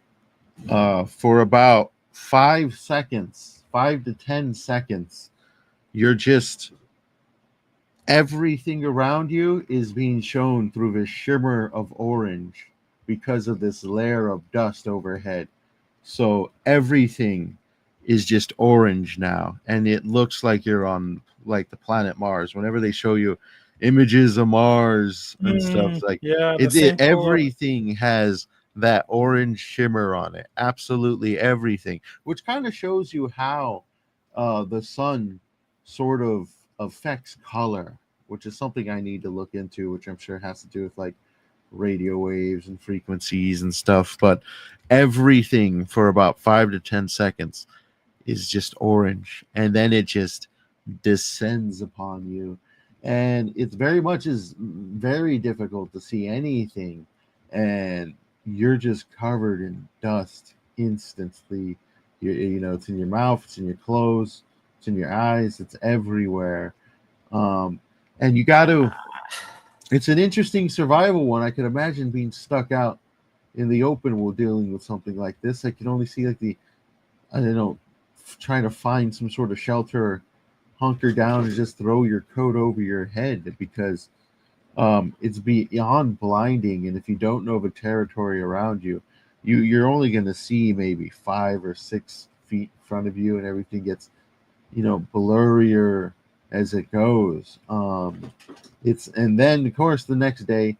for about 5 seconds, 5 to 10 seconds, you're just everything around you is being shown through this shimmer of orange because of this layer of dust overhead. So everything is just orange now, and it looks like you're on like the planet Mars. Whenever they show you images of Mars and stuff, it's like Yeah, the same color. everything has that orange shimmer on it. Absolutely everything, which kind of shows you how the sun sort of affects color, which is something I need to look into, which I'm sure has to do with like radio waves and frequencies and stuff. But everything for about 5 to 10 seconds is just orange, and then it just descends upon you, and it's very much is very difficult to see anything, and you're just covered in dust instantly. It's in your mouth, it's in your clothes, it's in your eyes, it's everywhere. And you got to it's an interesting survival one. I could imagine being stuck out in the open while dealing with something like this. I can only see like I don't know, trying to find some sort of shelter, hunker down, and just throw your coat over your head because it's beyond blinding. And if you don't know the territory around you, you're only going to see maybe 5 or 6 feet in front of you, and everything gets blurrier as it goes. And then of course the next day,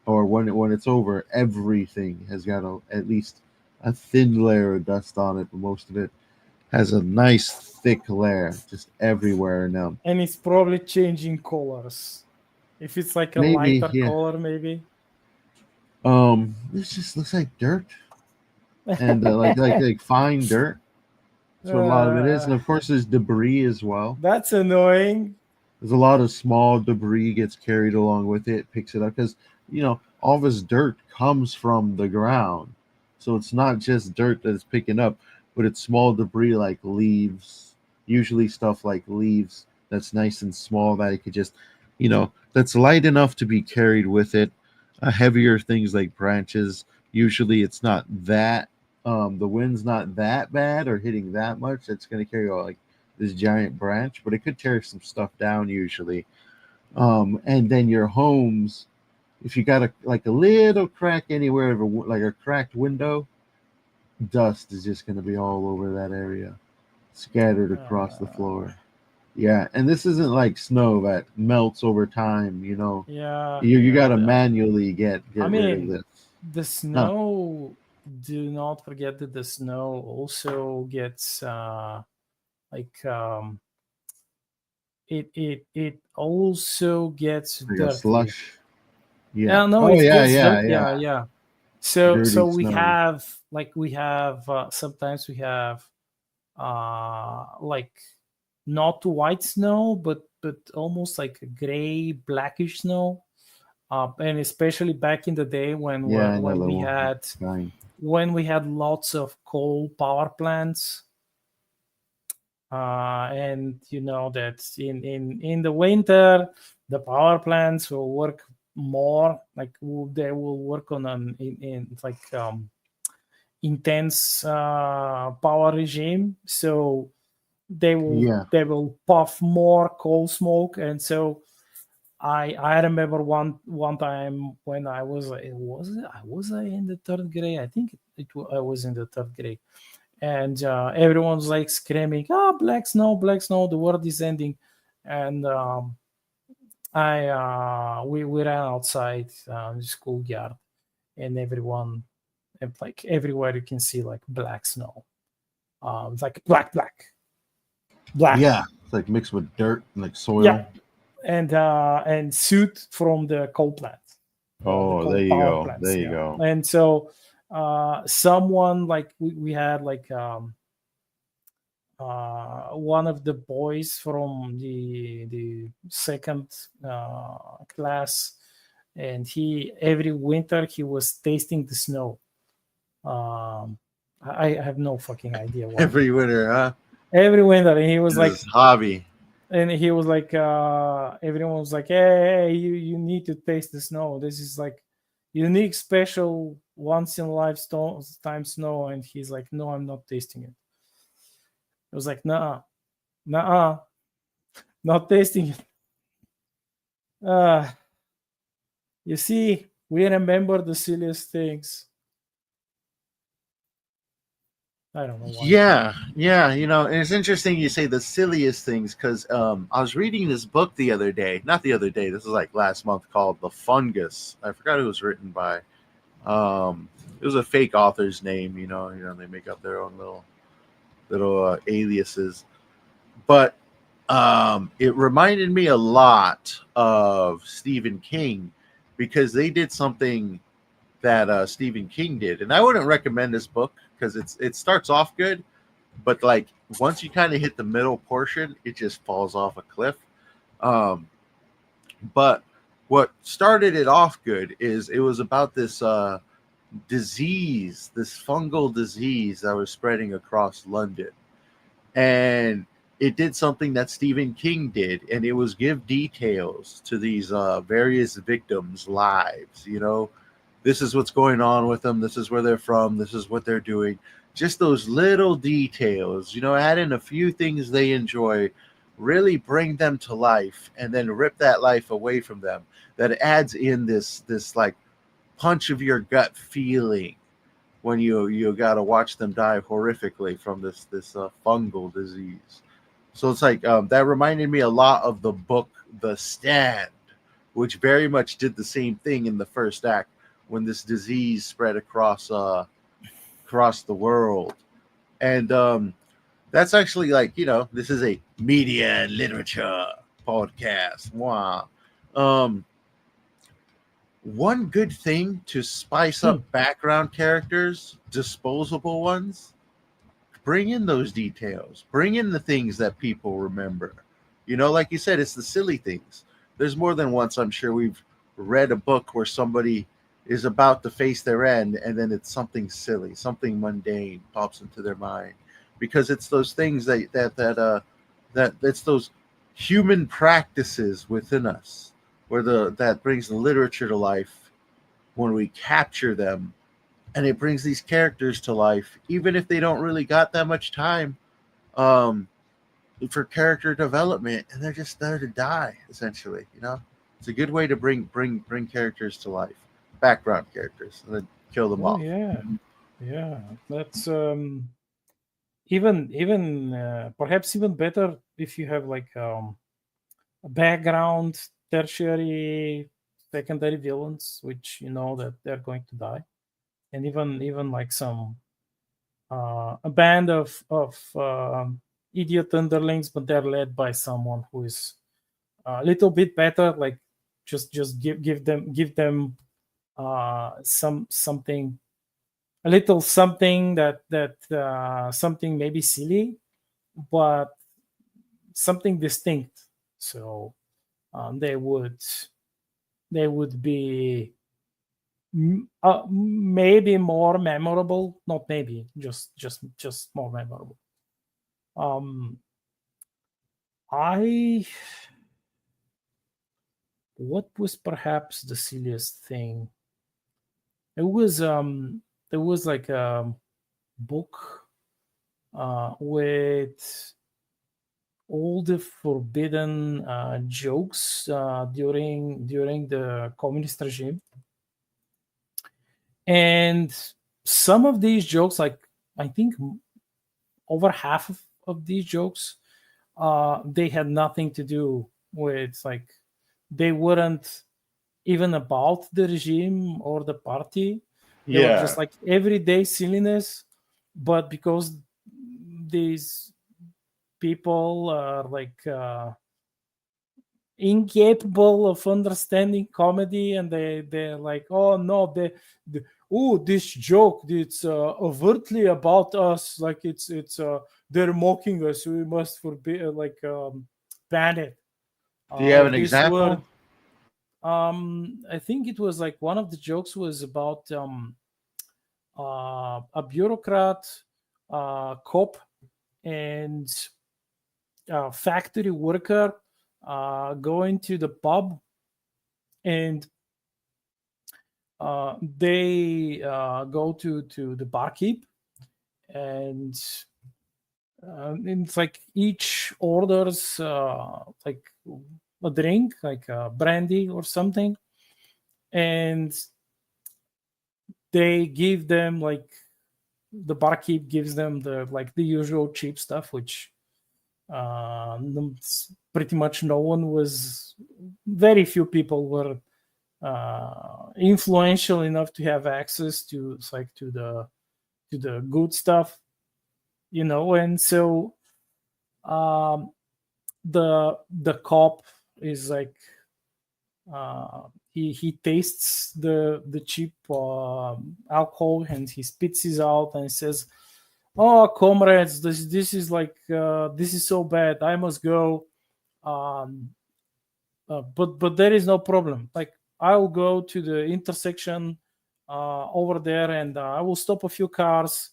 or when it's over, everything has got at least a thin layer of dust on it, but most of it has a nice thick layer just everywhere now. And it's probably changing colors. If it's like a Maybe, lighter yeah. color, maybe. This just looks like dirt, and like fine dirt. That's what a lot of it is, and of course there's debris as well. That's annoying. There's a lot of small debris gets carried along with it, picks it up because all this dirt comes from the ground, so it's not just dirt that it's picking up, but it's small debris like leaves, usually stuff like leaves that's nice and small that it could just, that's light enough to be carried with it. Heavier things like branches, usually it's not that the wind's not that bad or hitting that much that's going to carry like this giant branch, but it could tear some stuff down usually. And then your homes, if you got a little crack anywhere, like a cracked window, dust is just going to be all over that area, scattered across the floor. Yeah, and this isn't like snow that melts over time. Yeah. You got to manually get rid of this. The snow. Do not forget that the snow also gets it also gets Like dirty. a slush. Yeah, no, it gets dirty. Yeah. So Dirty we snow. have sometimes we have like not white snow, but almost like a gray blackish snow. And especially back in the day when Yeah, I know when the we one. had Fine. when we had lots of coal power plants, and you know that in the winter the power plants will work more, like they will work on an in like intense power regime, so they will puff more coal smoke. And so I remember one time when I was in the third grade. I think I was in the third grade, and everyone's like screaming, black snow, black snow, the world is ending. And we ran outside the schoolyard, and everyone, and like everywhere you can see like black snow, it's like black. Yeah, it's like mixed with dirt and like soil. Yeah, and soot from the coal plant. Oh, there you go. There you go. And so someone, like we had like one of the boys from the second class, and he every winter he was tasting the snow. I have no fucking idea why. Every winter, huh? Every winter, and he was like his hobby. And he was like, everyone was like, hey, you need to taste the snow. This is like unique, special, once in a lifetime snow. And he's like, no, I'm not tasting it. I was like, nah, not tasting it. You see, we remember the silliest things. I don't know why. Yeah. And it's interesting you say the silliest things, because I was reading this book the other day. Not the other day. This was like last month, called The Fungus. I forgot who it was written by. It was a fake author's name. They make up their own little aliases. But it reminded me a lot of Stephen King, because they did something that Stephen King did, and I wouldn't recommend this book because it starts off good, but like once you kind of hit the middle portion, it just falls off a cliff. But what started it off good is it was about this disease, this fungal disease that was spreading across London, and it did something that Stephen King did, and it was give details to these various victims' lives. This is what's going on with them. This is where they're from. This is what they're doing. Just those little details, add in a few things they enjoy, really bring them to life, and then rip that life away from them. That adds in this like punch of your gut feeling when you got to watch them die horrifically from this fungal disease. So it's like that reminded me a lot of the book The Stand, which very much did the same thing in the first act, when this disease spread across the world. And that's actually like, this is a media and literature podcast. Wow. One good thing to spice up background characters, disposable ones, bring in those details, bring in the things that people remember. Like you said, it's the silly things. There's more than once, I'm sure, we've read a book where somebody is about to face their end, and then it's something silly, something mundane pops into their mind, because it's those things that it's those human practices within us where that brings the literature to life when we capture them, and it brings these characters to life, even if they don't really got that much time for character development, and they're just there to die, essentially. It's a good way to bring characters to life, background characters, and then kill them Oh off. yeah. That's even perhaps even better if you have like a background tertiary secondary villains, which you know that they're going to die, and even like some a band of idiot underlings, but they're led by someone who is a little bit better. Like just give them something, a little something that something maybe silly, but something distinct. So they would be maybe more memorable. Not maybe, just more memorable. I What was perhaps the silliest thing? It was there was like a book with all the forbidden jokes during the communist regime, and some of these jokes, like I think over half of these jokes, they had nothing to do with, like, they weren't even about the regime or the party. They were just like everyday silliness, but because these people are like incapable of understanding comedy, and they're like, oh no, oh, this joke, it's overtly about us, like it's they're mocking us, we must forbid, ban it. Do you have Or an this word, example? I think it was like one of the jokes was about a bureaucrat, cop, and factory worker going to the pub, and they go to the barkeep, and it's like each orders like a drink, like brandy or something, and they give them, like, the barkeep gives them the usual cheap stuff, which pretty much no one was, very few people were influential enough to have access to, like, to the good stuff, and so the cop is like, he tastes the cheap alcohol, and he spits it out and says, oh comrades, this is like this is so bad, I must go, but there is no problem, like I'll go to the intersection over there, and I will stop a few cars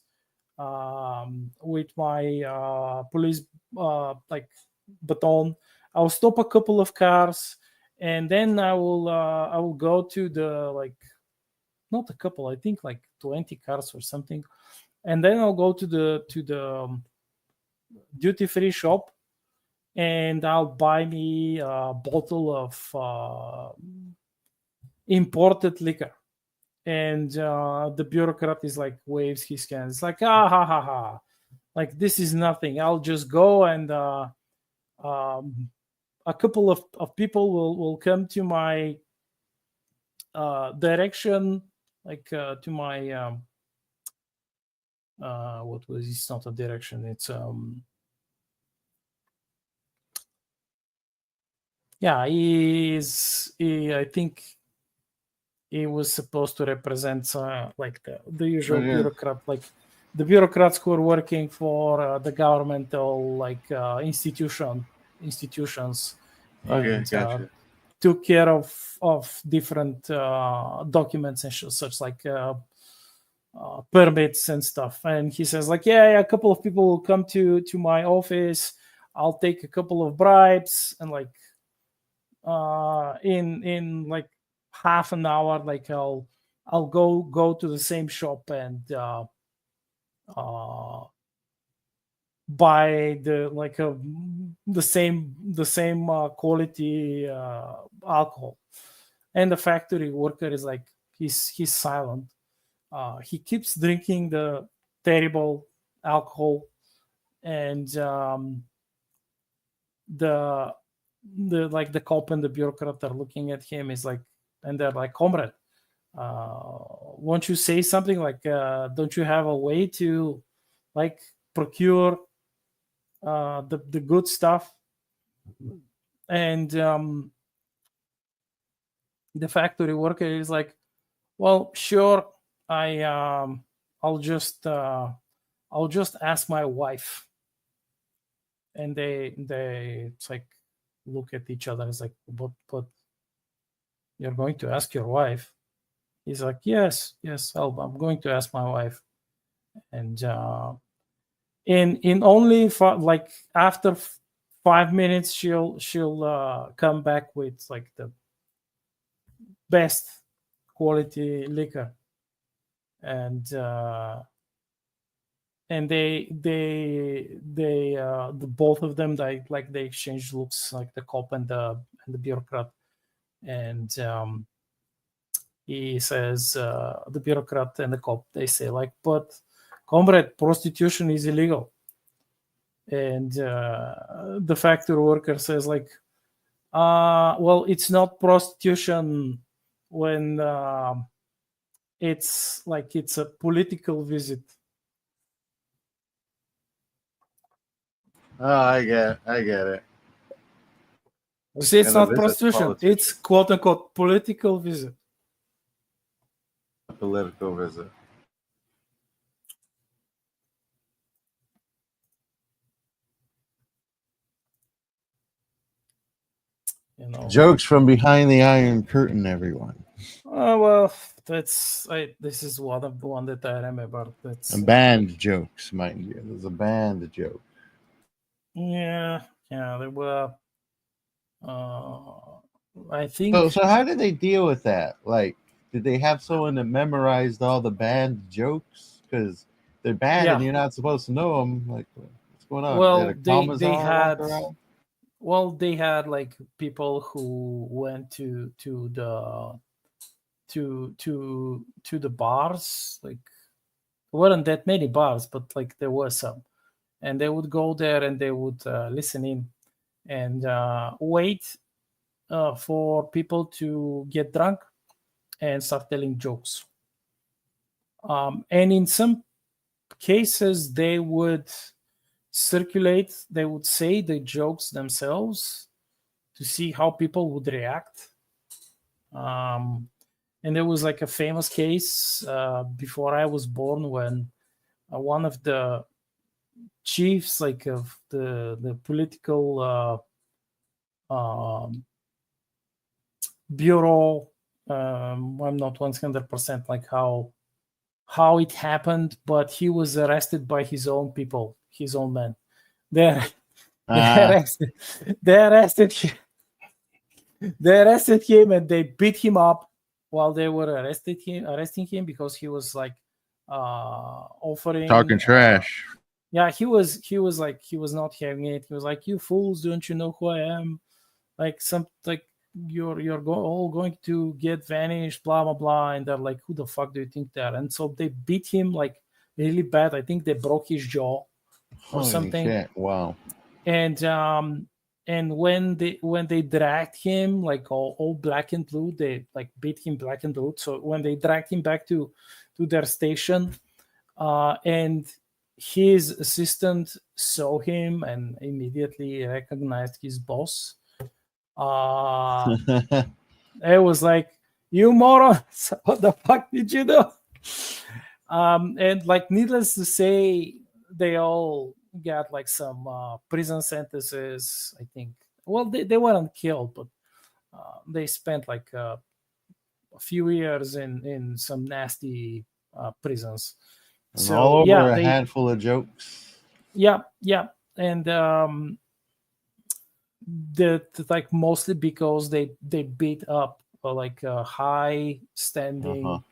with my police like baton. I'll stop a couple of cars, and then I will go to the, like, not a couple, I think like 20 cars or something, and then I'll go to the duty free shop, and I'll buy me a bottle of imported liquor. And the bureaucrat is like, waves his hands, like, ah ha ha ha, like this is nothing, I'll just go, and a couple of people will come to my direction, like to my what was, it's not a direction, it's yeah, I think he was supposed to represent like the usual bureaucrat, like the bureaucrats who are working for the governmental, like institutions, and Gotcha. took care of different documents and such, like permits and stuff. And he says, like, yeah, a couple of people will come to my office, I'll take a couple of bribes, and like in like half an hour, like I'll go to the same shop and buy the same quality alcohol. and the factory worker is like he's silent. He keeps drinking the terrible alcohol, and the the cop and the bureaucrat are looking at him. Is like, and they're like, comrade, won't you say something like, don't you have a way to like procure the good stuff? And the factory worker is like, well, sure, I'll just ask my wife. And they it's like look at each other. It's like, but you're going to ask your wife? He's like, yes, I'm going to ask my wife. And in only like after 5 minutes, she'll come back with like the best quality liquor. And they the both of them, they exchange looks, like the cop and the bureaucrat. And he says, the bureaucrat and the cop, they say like, but comrade, prostitution is illegal. And the factory worker says like, well, it's not prostitution when it's like it's a political visit. Oh, I get it. See, it's not prostitution. It's quote unquote political visit. A political visit. You know, jokes from behind the Iron Curtain, everyone. Well, this is one that I remember. That's banned jokes, mind you. There's a banned joke. Yeah, there were. I think. So how did they deal with that? Like, did they have someone that memorized all the banned jokes? Because they're banned and you're not supposed to know them. Like, what's going on? Well, they had. Well, they had like people who went to the bars. Like, there weren't that many bars, but like there were some, and they would go there and they would listen in and wait for people to get drunk and start telling jokes. And in some cases, they would circulate, they would say the jokes themselves to see how people would react. And there was like a famous case before I was born when one of the chiefs, like of the political bureau, I'm not 100% like how it happened, but he was arrested by his own people, his own men. They arrested him and they beat him up while they were arresting him because he was like offering, talking trash. He was like, he was not having it. He was like, you fools, don't you know who I am? Like, you're all going to get vanished, blah blah blah. And they're like, who the fuck do you think they are? And so they beat him like really bad. I think they broke his jaw or something. Shit. Wow. And when they dragged him, like all black and blue, they like beat him black and blue. So when they dragged him back to their station, and his assistant saw him and immediately recognized his boss. It was like, you morons, what the fuck did you do? And like, needless to say, they all got like some prison sentences, I think. Well, they weren't killed, but they spent like a few years in some nasty prisons. And so all over a handful of jokes. Yeah. And like mostly because they beat up like a high standing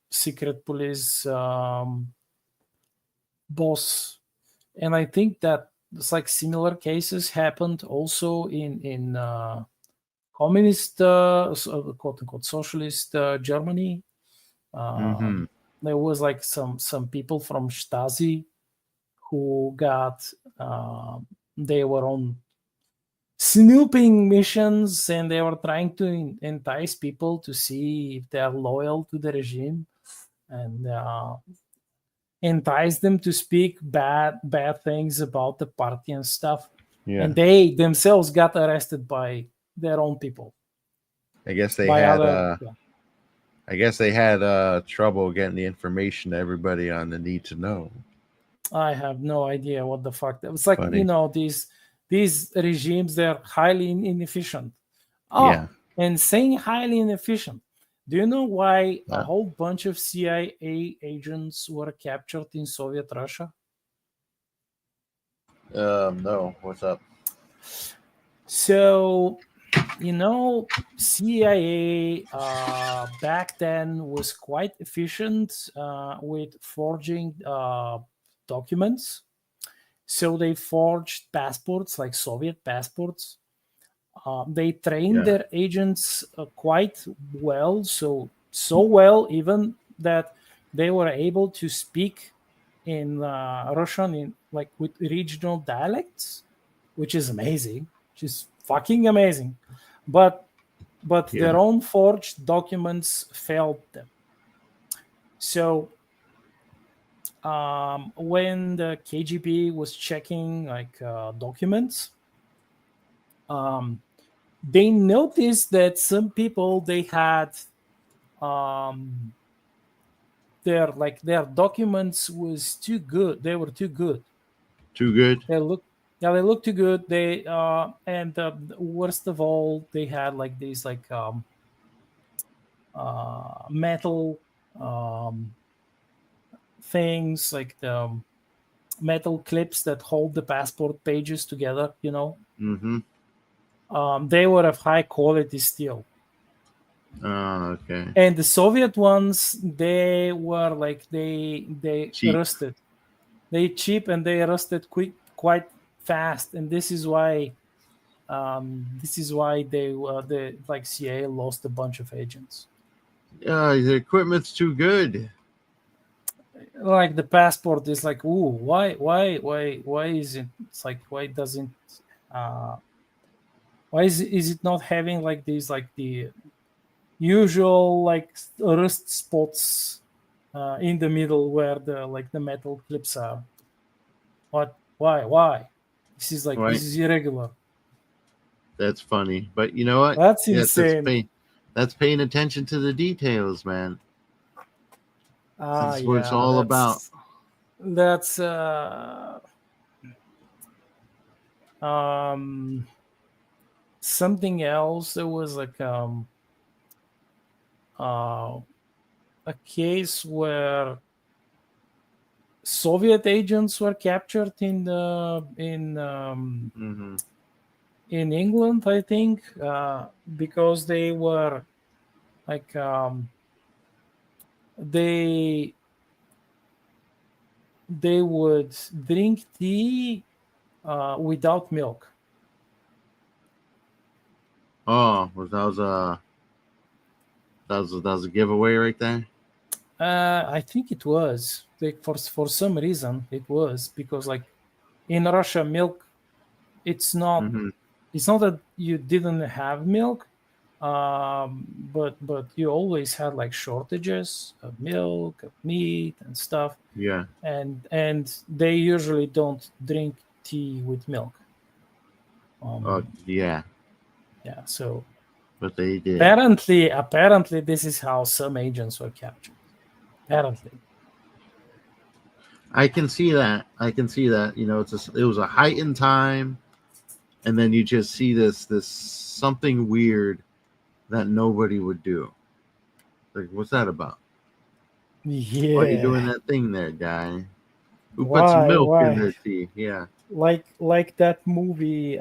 secret police boss. And I think that it's like similar cases happened also in communist, quote unquote, socialist Germany. Mm-hmm. There was like some people from Stasi who got they were on snooping missions, and they were trying to entice people to see if they are loyal to the regime, and entice them to speak bad things about the party and stuff. Yeah. And they themselves got arrested by their own people. I guess they by had other, yeah. I guess they had trouble getting the information to everybody on the need to know. I have no idea what the fuck. It's like, Funny. these regimes, they're highly inefficient. Yeah. And saying highly inefficient, do you know why Yeah. a whole bunch of CIA agents were captured in Soviet Russia? No. What's up? So, CIA back then was quite efficient with forging documents. So they forged passports, like Soviet passports. They trained their agents quite well, so well even that they were able to speak in Russian with regional dialects, which is amazing, which is fucking amazing. But their own forged documents failed them. So when the KGB was checking documents, they noticed that some people, they had their documents was too good. They were too good. Too good. They looked too good. They and worst of all, they had these metal things, like the metal clips that hold the passport pages together. Mm-hmm. They were of high quality steel. Oh, okay. And the Soviet ones, they were they Cheap. rusted. They cheap, and they rusted quite fast. And this is why the CIA lost a bunch of agents. The equipment's too good. Like the passport is like, ooh, why is it? It's like, why doesn't why is it not having these the usual rust spots in the middle where the metal clips are? Why this is this is irregular. That's funny, but you know what? That's insane. That's paying attention to the details, man. That's what it's all about. That's something else. There was a case where Soviet agents were captured in England, I think, because they were they would drink tea without milk. Oh, that was a giveaway right there. I think it was for some reason it was because in Russia, milk, it's not it's not that you didn't have milk, but you always had shortages of milk, of meat and stuff. Yeah. And they usually don't drink tea with milk. Yeah. Yeah. So. But they did. Apparently, this is how some agents were captured. Apparently. I can see that. It was a heightened time, and then you just see this something weird that nobody would do. Like, what's that about? Yeah. Why are you doing that thing there, guy? Who puts milk in their tea? Yeah. Like that movie,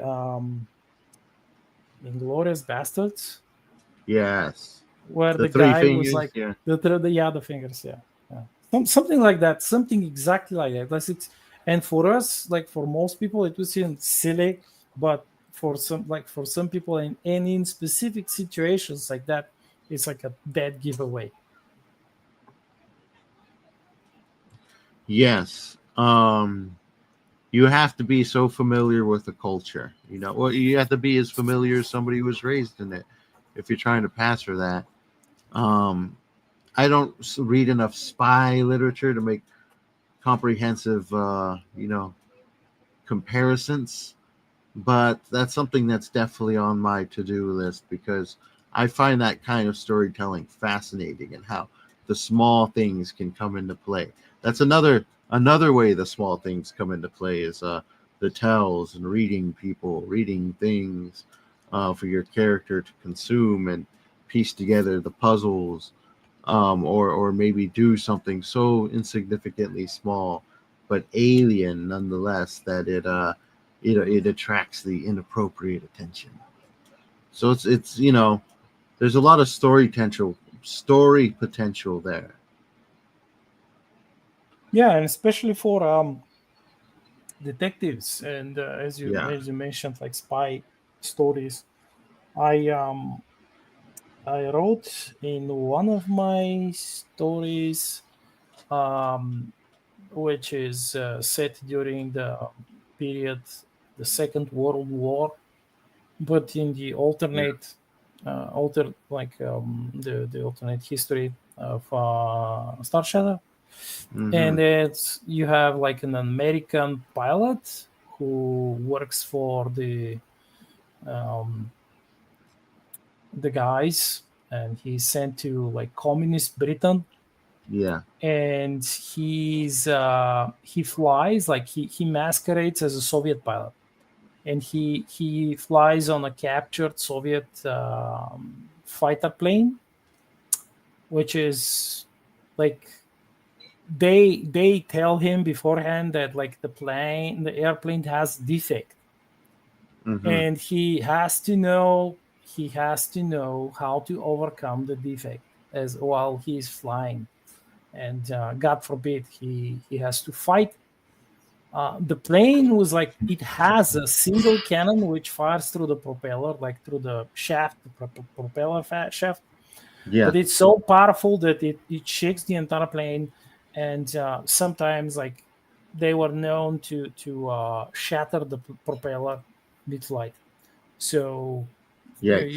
Inglourious Bastards. Yes. Where the three guy fingers, was yeah. the fingers, yeah. Something like that, something exactly like that. And for us, for most people, it was silly, but for some people, and in specific situations like that, it's like a dead giveaway. Yes. You have to be so familiar with the culture. Well, you have to be as familiar as somebody who was raised in it if you're trying to pass for that. I don't read enough spy literature to make comprehensive, comparisons, but that's something that's definitely on my to-do list because I find that kind of storytelling fascinating and how the small things can come into play. That's another way the small things come into play is the tells and reading things for your character to consume and piece together the puzzles, or maybe do something so insignificantly small but alien nonetheless that it attracts the inappropriate attention. So it's there's a lot of story potential there. Yeah, and especially for detectives, and as you mentioned, like spy stories. I wrote in one of my stories, which is set during the period, the Second World War, but in the alternate, the alternate history of Star Shadow. Mm-hmm. And you have like an American pilot who works for the guys, and he's sent to like communist Britain. Yeah. And he flies, like he masquerades as a Soviet pilot, and he flies on a captured Soviet fighter plane, which is like they tell him beforehand that like the airplane has defect. Mm-hmm. And he has to know how to overcome the defect as while he's flying. And God forbid he has to fight. The plane was like, it has a single cannon which fires through the propeller, like through the shaft, the propeller shaft. Yeah. But it's so powerful that it shakes the entire plane. And sometimes like they were known to shatter the propeller mid-flight. So Yes.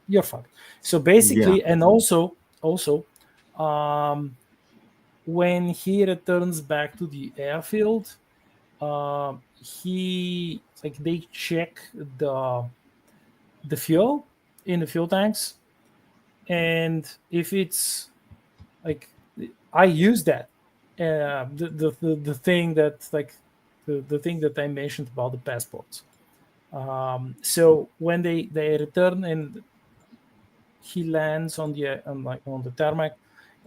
you're fucked. So basically, Yeah. and also when he returns back to the airfield, they check the fuel in the fuel tanks, and if it's like, I use that the thing that like the thing that I mentioned about the passports. So when they return and he lands on the tarmac,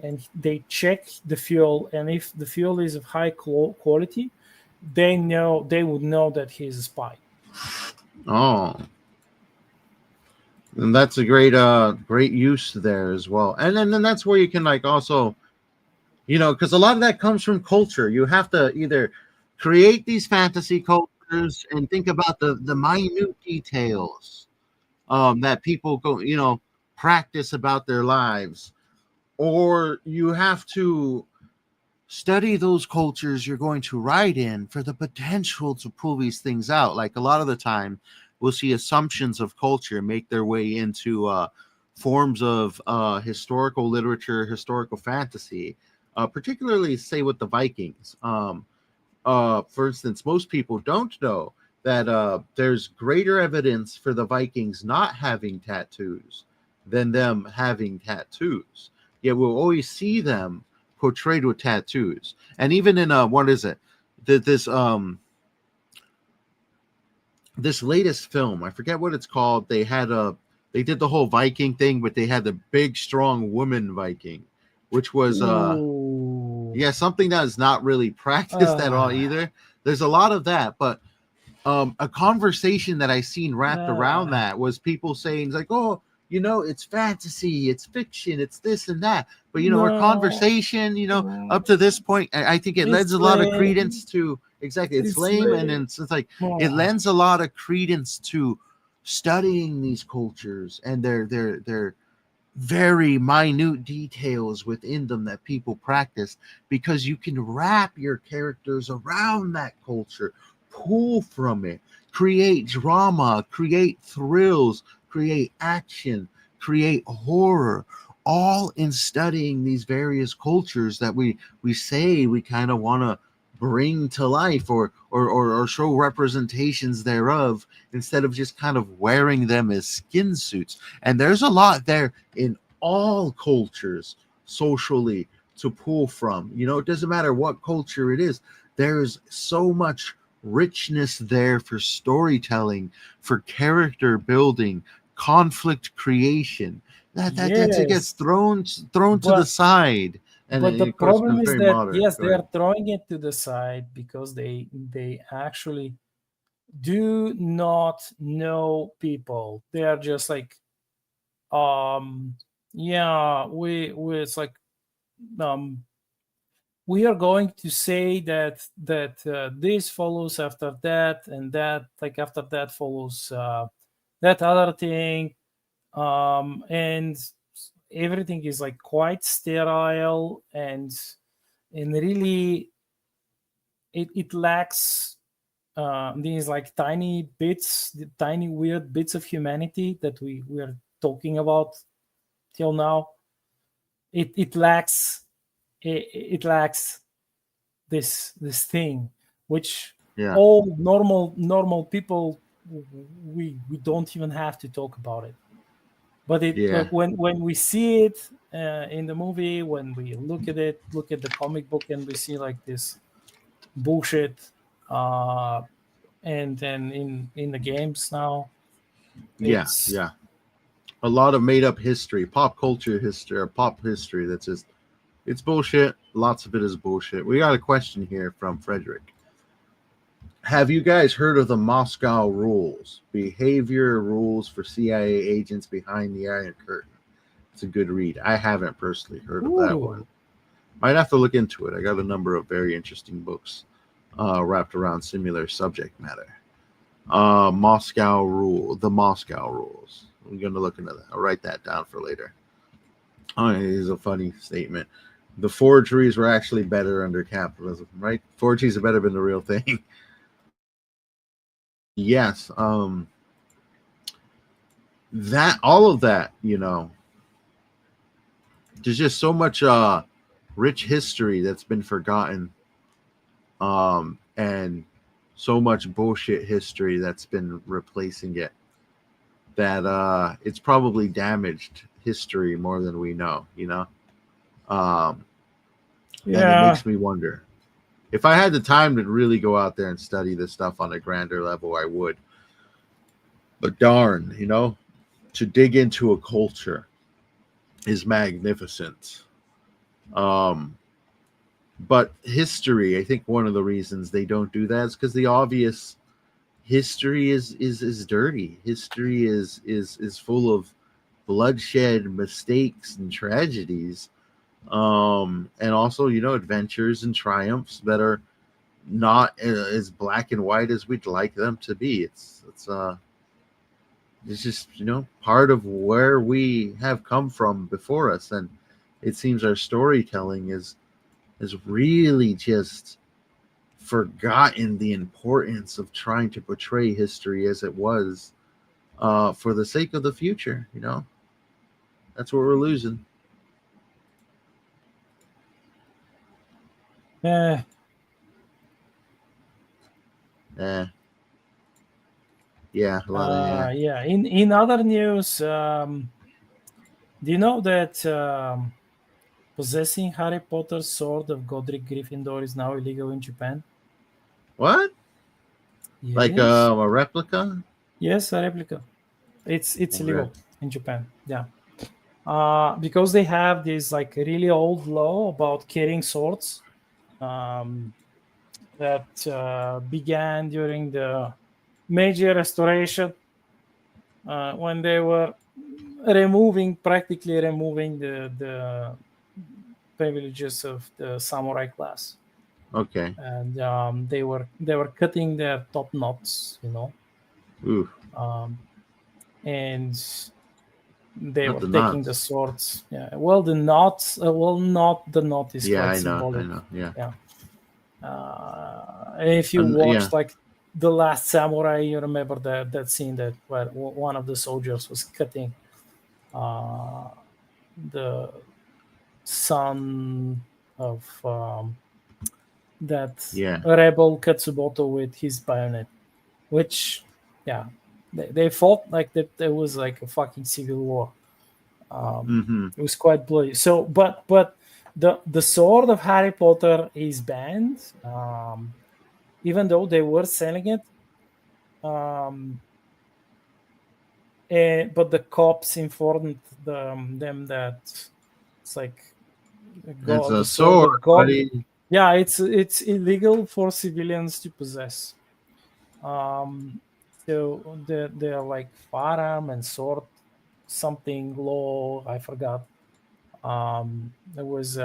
and they check the fuel, and if the fuel is of high quality, they would know that he's a spy. Oh, and that's a great use there as well. And then that's where you can like also, because a lot of that comes from culture. You have to either create these fantasy cultures and think about the minute details that people go practice about their lives, or you have to study those cultures you're going to write in for the potential to pull these things out. Like a lot of the time, we'll see assumptions of culture make their way into forms of historical literature, historical fantasy, particularly, say, with the Vikings. For instance, most people don't know that there's greater evidence for the Vikings not having tattoos than them having tattoos. Yet we'll always see them portrayed with tattoos. And even in what is it? This latest film, I forget what it's called. They did the whole Viking thing, but they had the big strong woman Viking, which was something that is not really practiced at all either. There's a lot of that, but a conversation that I seen wrapped around that was people saying like, oh, it's fantasy, it's fiction, it's this and that. But our No, conversation, up to this point, I think it lends it's a lot of lame. credence to exactly. It's lame, and lame. it's like No. it lends a lot of credence to studying these cultures and their very minute details within them that people practice, because you can wrap your characters around that culture, pull from it, create drama, create thrills, create action, create horror, all in studying these various cultures that we say we kind of want to bring to life, or show representations thereof, instead of just kind of wearing them as skin suits. And there's a lot there in all cultures socially to pull from. It doesn't matter what culture it is. There's so much richness there for storytelling, for character building, conflict creation, that it gets Yes, thrown to the but side. And but the of course, problem it's is very that modern. yes, Go they ahead. are throwing it to the side because they actually do not know people. They are just like, yeah, we it's like, we are going to say that this follows after that, and that, like, after that follows that other thing, and everything is like quite sterile, and really it lacks these like tiny bits, the tiny weird bits of humanity that we are talking about till now. It lacks it lacks this thing which Yeah. all normal people, we don't even have to talk about it. But Yeah. when we see it in the movie, when we look at the comic book, and we see like this bullshit, and then in the games now, Yeah. it's Yeah. A lot of made up history, pop culture history, or pop history that's just, it's bullshit. Lots of it is bullshit. We got a question here from Frederick. Have you guys heard of the Moscow rules? Behavior rules for CIA agents behind the Iron Curtain. It's a good read. I haven't personally heard of that one. ooh, Might have to look into it. I got a number of very interesting books wrapped around similar subject matter. The Moscow rules. I'm going to look into that. I'll write that down for later. It is a funny statement. The forgeries were actually better under capitalism, right? Forgeries have better been the real thing. Yes. That, all of that, there's just so much rich history that's been forgotten, and so much bullshit history that's been replacing it, that it's probably damaged history more than we know. And it yeah, makes me wonder, if I had the time to really go out there and study this stuff on a grander level, I would. But darn, to dig into a culture is magnificent. But history, I think one of the reasons they don't do that is because the obvious history is dirty. History is full of bloodshed, mistakes, and tragedies. And also, adventures and triumphs that are not as black and white as we'd like them to be. It's just part of where we have come from before us, and it seems our storytelling is really just forgotten the importance of trying to portray history as it was, for the sake of the future. That's what we're losing. eh, Yeah, a lot of yeah. In other news, do you know that possessing Harry Potter's sword of Godric Gryffindor is now illegal in Japan? What? Like Yes, a replica? yes, a replica. It's Okay. illegal in Japan. Yeah, because they have this like really old law about carrying swords, um, that began during the Meiji Restoration, when they were practically removing the privileges of the samurai class, Okay. and they were cutting their top knots, Ooh, and they not were the taking the nuts. swords. Yeah, well, the knots. Not the knot is Yeah, quite I know. I symbolic. know. Yeah. Yeah. If you Yeah. watched like The Last Samurai, you remember that scene where one of the soldiers was cutting the son of that Yeah. rebel Katsuboto with his bayonet, which, yeah, they fought like that. There was like a fucking civil war. Mm-hmm. It was quite bloody. So, but the sword of Harry Potter is banned, even though they were selling it. But the cops informed them that it's like It's the a sword sword, of God. buddy. Yeah, it's illegal for civilians to possess. So they're like firearm and sword something law. I forgot. There was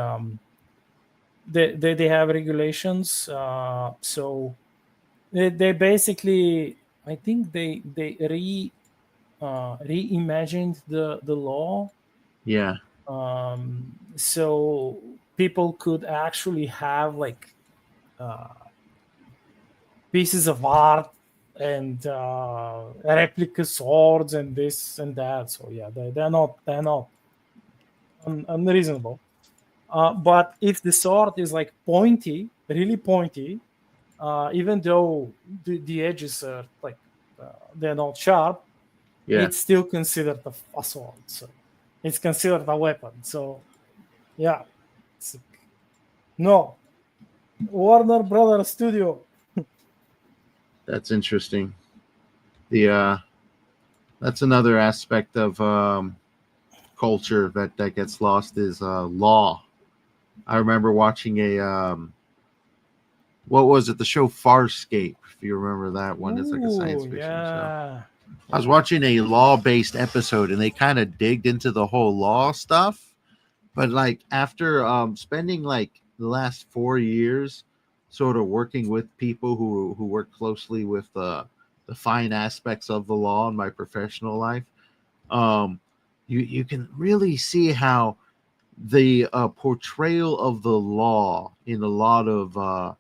they have regulations. So they basically, I think they reimagined the law, Yeah. so people could actually have like pieces of art and replica swords and this and that. So yeah, they're not unreasonable. But if the sword is like pointy, really pointy, even though the edges are like they're not sharp, Yeah. it's still considered a sword. So it's considered a weapon. So yeah, it's, no, Warner Brothers Studio. That's interesting. The That's another aspect of culture that gets lost is law. I remember watching a what was it? The show Farscape. If you remember that one, it's like a science Ooh, fiction show. yeah, I was yeah. watching a law-based episode, and they kind of digged into the whole law stuff. But like after spending like the last 4 years, sort of working with people who work closely with the fine aspects of the law in my professional life, um, you can really see how the portrayal of the law in a lot of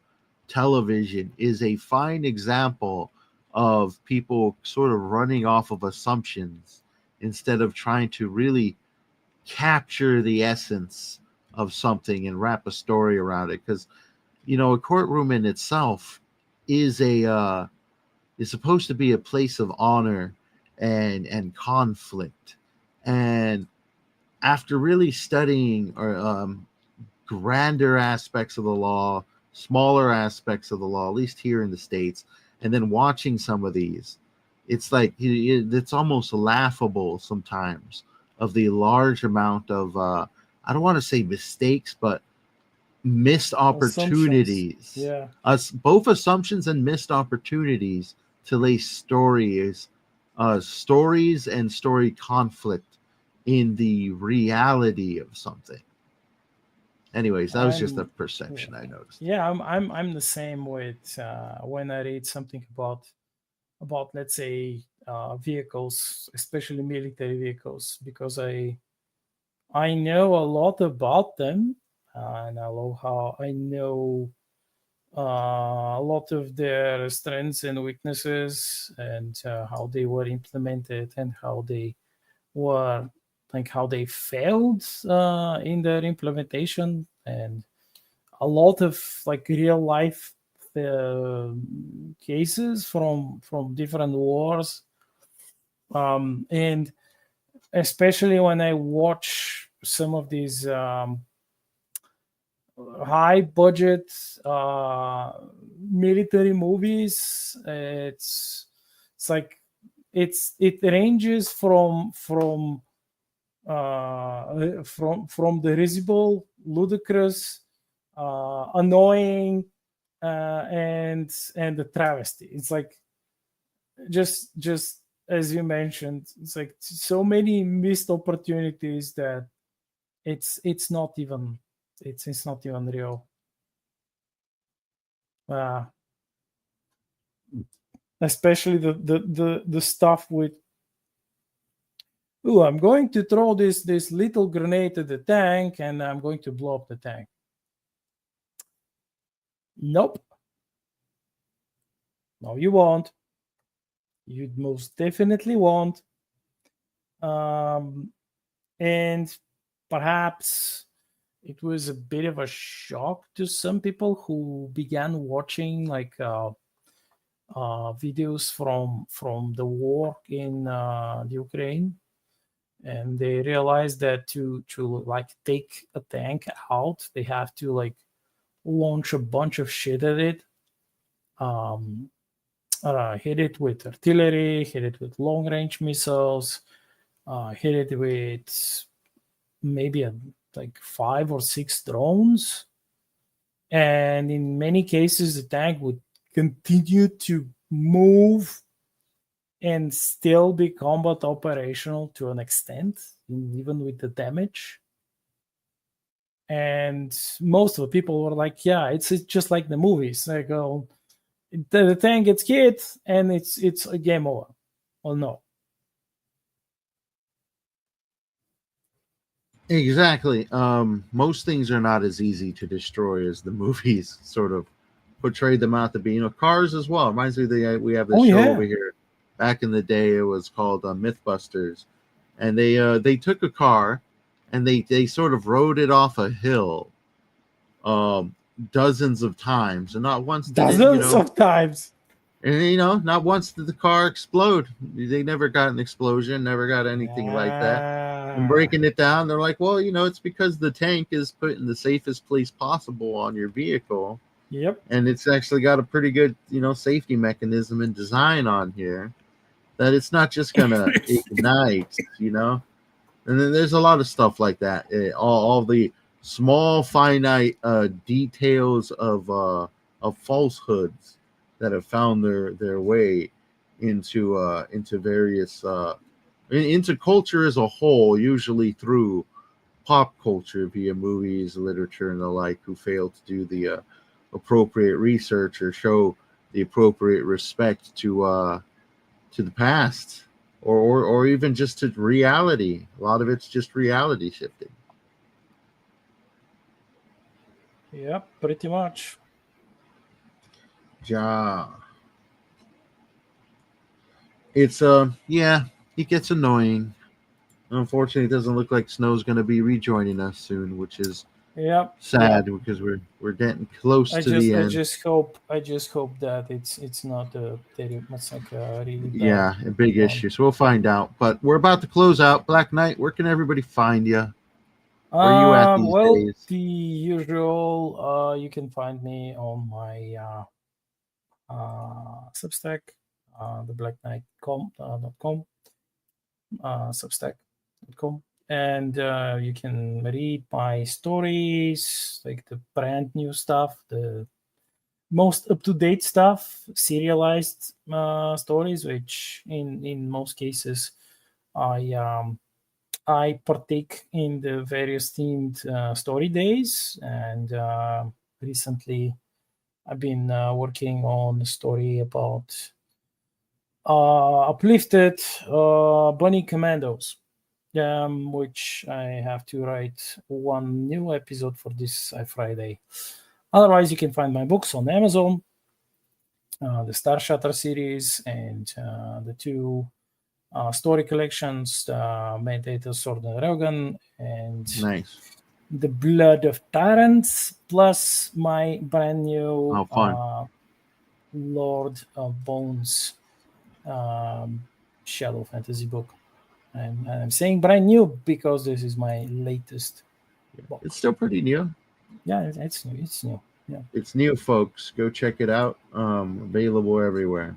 television is a fine example of people sort of running off of assumptions instead of trying to really capture the essence of something and wrap a story around it. Because a courtroom in itself is is supposed to be a place of honor and conflict. And after really studying or grander aspects of the law, smaller aspects of the law, at least here in the States, and then watching some of these, it's like it's almost laughable sometimes of the large amount of I don't want to say mistakes, but missed Assumptions. opportunities. Yeah. Us both assumptions and missed opportunities to lay stories and story conflict in the reality of something. Anyways, that was just a I'm perception I noticed. yeah, I'm the same with when I read something about let's say vehicles, especially military vehicles, because I know a lot about them, and I know a lot of their strengths and weaknesses, and how they were implemented, and how they were like how they failed in their implementation, and a lot of like real life uh, cases from different wars, and especially when I watch some of these high budget military movies. It's like it ranges from the risible, ludicrous, annoying, and the travesty. It's like just as you mentioned, it's like so many missed opportunities that it's not even real. Especially the stuff with, oh, I'm going to throw this little grenade at the tank and I'm going to blow up the tank. Nope. No, you won't. You most definitely won't. And perhaps it was a bit of a shock to some people who began watching like videos from the war in the Ukraine, and they realized that to like take a tank out, they have to like launch a bunch of shit at it. Hit it with artillery, hit it with long range missiles, hit it with maybe like 5 or 6 drones. And in many cases, the tank would continue to move and still be combat operational to an extent, even with the damage. And most of the people were like, yeah, it's just like the movies. Like, the tank gets hit and it's a game over. Well, no. Exactly. Most things are not as easy to destroy as the movies sort of portrayed them out to be. Cars as well. Reminds me we have this show over here. Back in the day, it was called Mythbusters, and they took a car and they sort of rode it off a hill, dozens of times, and not once. Dozens of times. And not once did the car explode. They never got an explosion, never got anything like that. And breaking it down, they're like, well, it's because the tank is put in the safest place possible on your vehicle. Yep. And it's actually got a pretty good, safety mechanism and design on here that it's not just gonna ignite, And then there's a lot of stuff like that. All the small, finite details of falsehoods that have found their way into various into culture as a whole, usually through pop culture via movies, literature, and the like, who fail to do the appropriate research or show the appropriate respect to the past, or even just to reality. A lot of it's just reality shifting. Yeah, pretty much. Ja. It's it gets annoying. Unfortunately, it doesn't look like Snow's going to be rejoining us soon, which is sad because we're getting close to the end. I just hope that it's not a really bad, a big issue. So we'll find out. But we're about to close out. Black Knight, where can everybody find you? Where are you at these days? The usual. You can find me on my Substack, theblackknight.com, Substack.com, and you can read my stories, like the brand new stuff, the most up-to-date stuff, serialized stories, which in most cases I partake in the various themed story days. And recently I've been working on a story about uplifted bunny commandos, which I have to write one new episode for this Friday. Otherwise, you can find my books on Amazon, the Star Shatter series, and the 2 story collections, Mandate Sword and Railgun, and nice. The Blood of Tyrants, plus my brand new Lord of Bones Shadow Fantasy book. And I'm saying brand new because this is my latest book. It's still pretty new. Yeah, it's new. It's new. Yeah, it's new, folks. Go check it out. Available everywhere.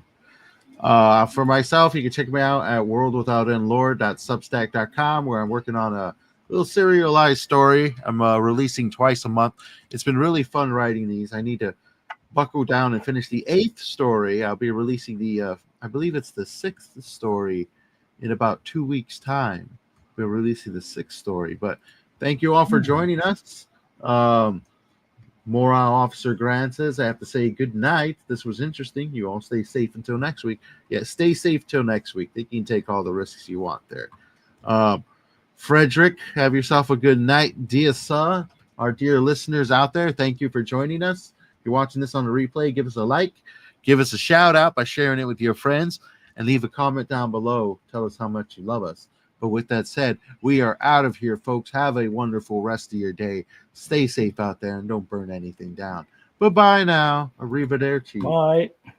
For myself, you can check me out at worldwithoutendlore.substack.com, where I'm working on a little serialized story. I'm releasing twice a month. It's been really fun writing these. I need to buckle down and finish the 8th story. I'll be releasing the I believe it's the 6th story in about 2 weeks' time. We're releasing the 6th story. But thank you all for joining us. Morale Officer Grant says, I have to say good night. This was interesting. You all stay safe until next week. Yeah, stay safe till next week. You can take all the risks you want there. Frederick, have yourself a good night. Dear sir, our dear listeners out there, thank you for joining us. If you're watching this on the replay, give us a like. Give us a shout out by sharing it with your friends. And leave a comment down below. Tell us how much you love us. But with that said, we are out of here, folks. Have a wonderful rest of your day. Stay safe out there and don't burn anything down. Bye-bye now. Arrivederci. Bye.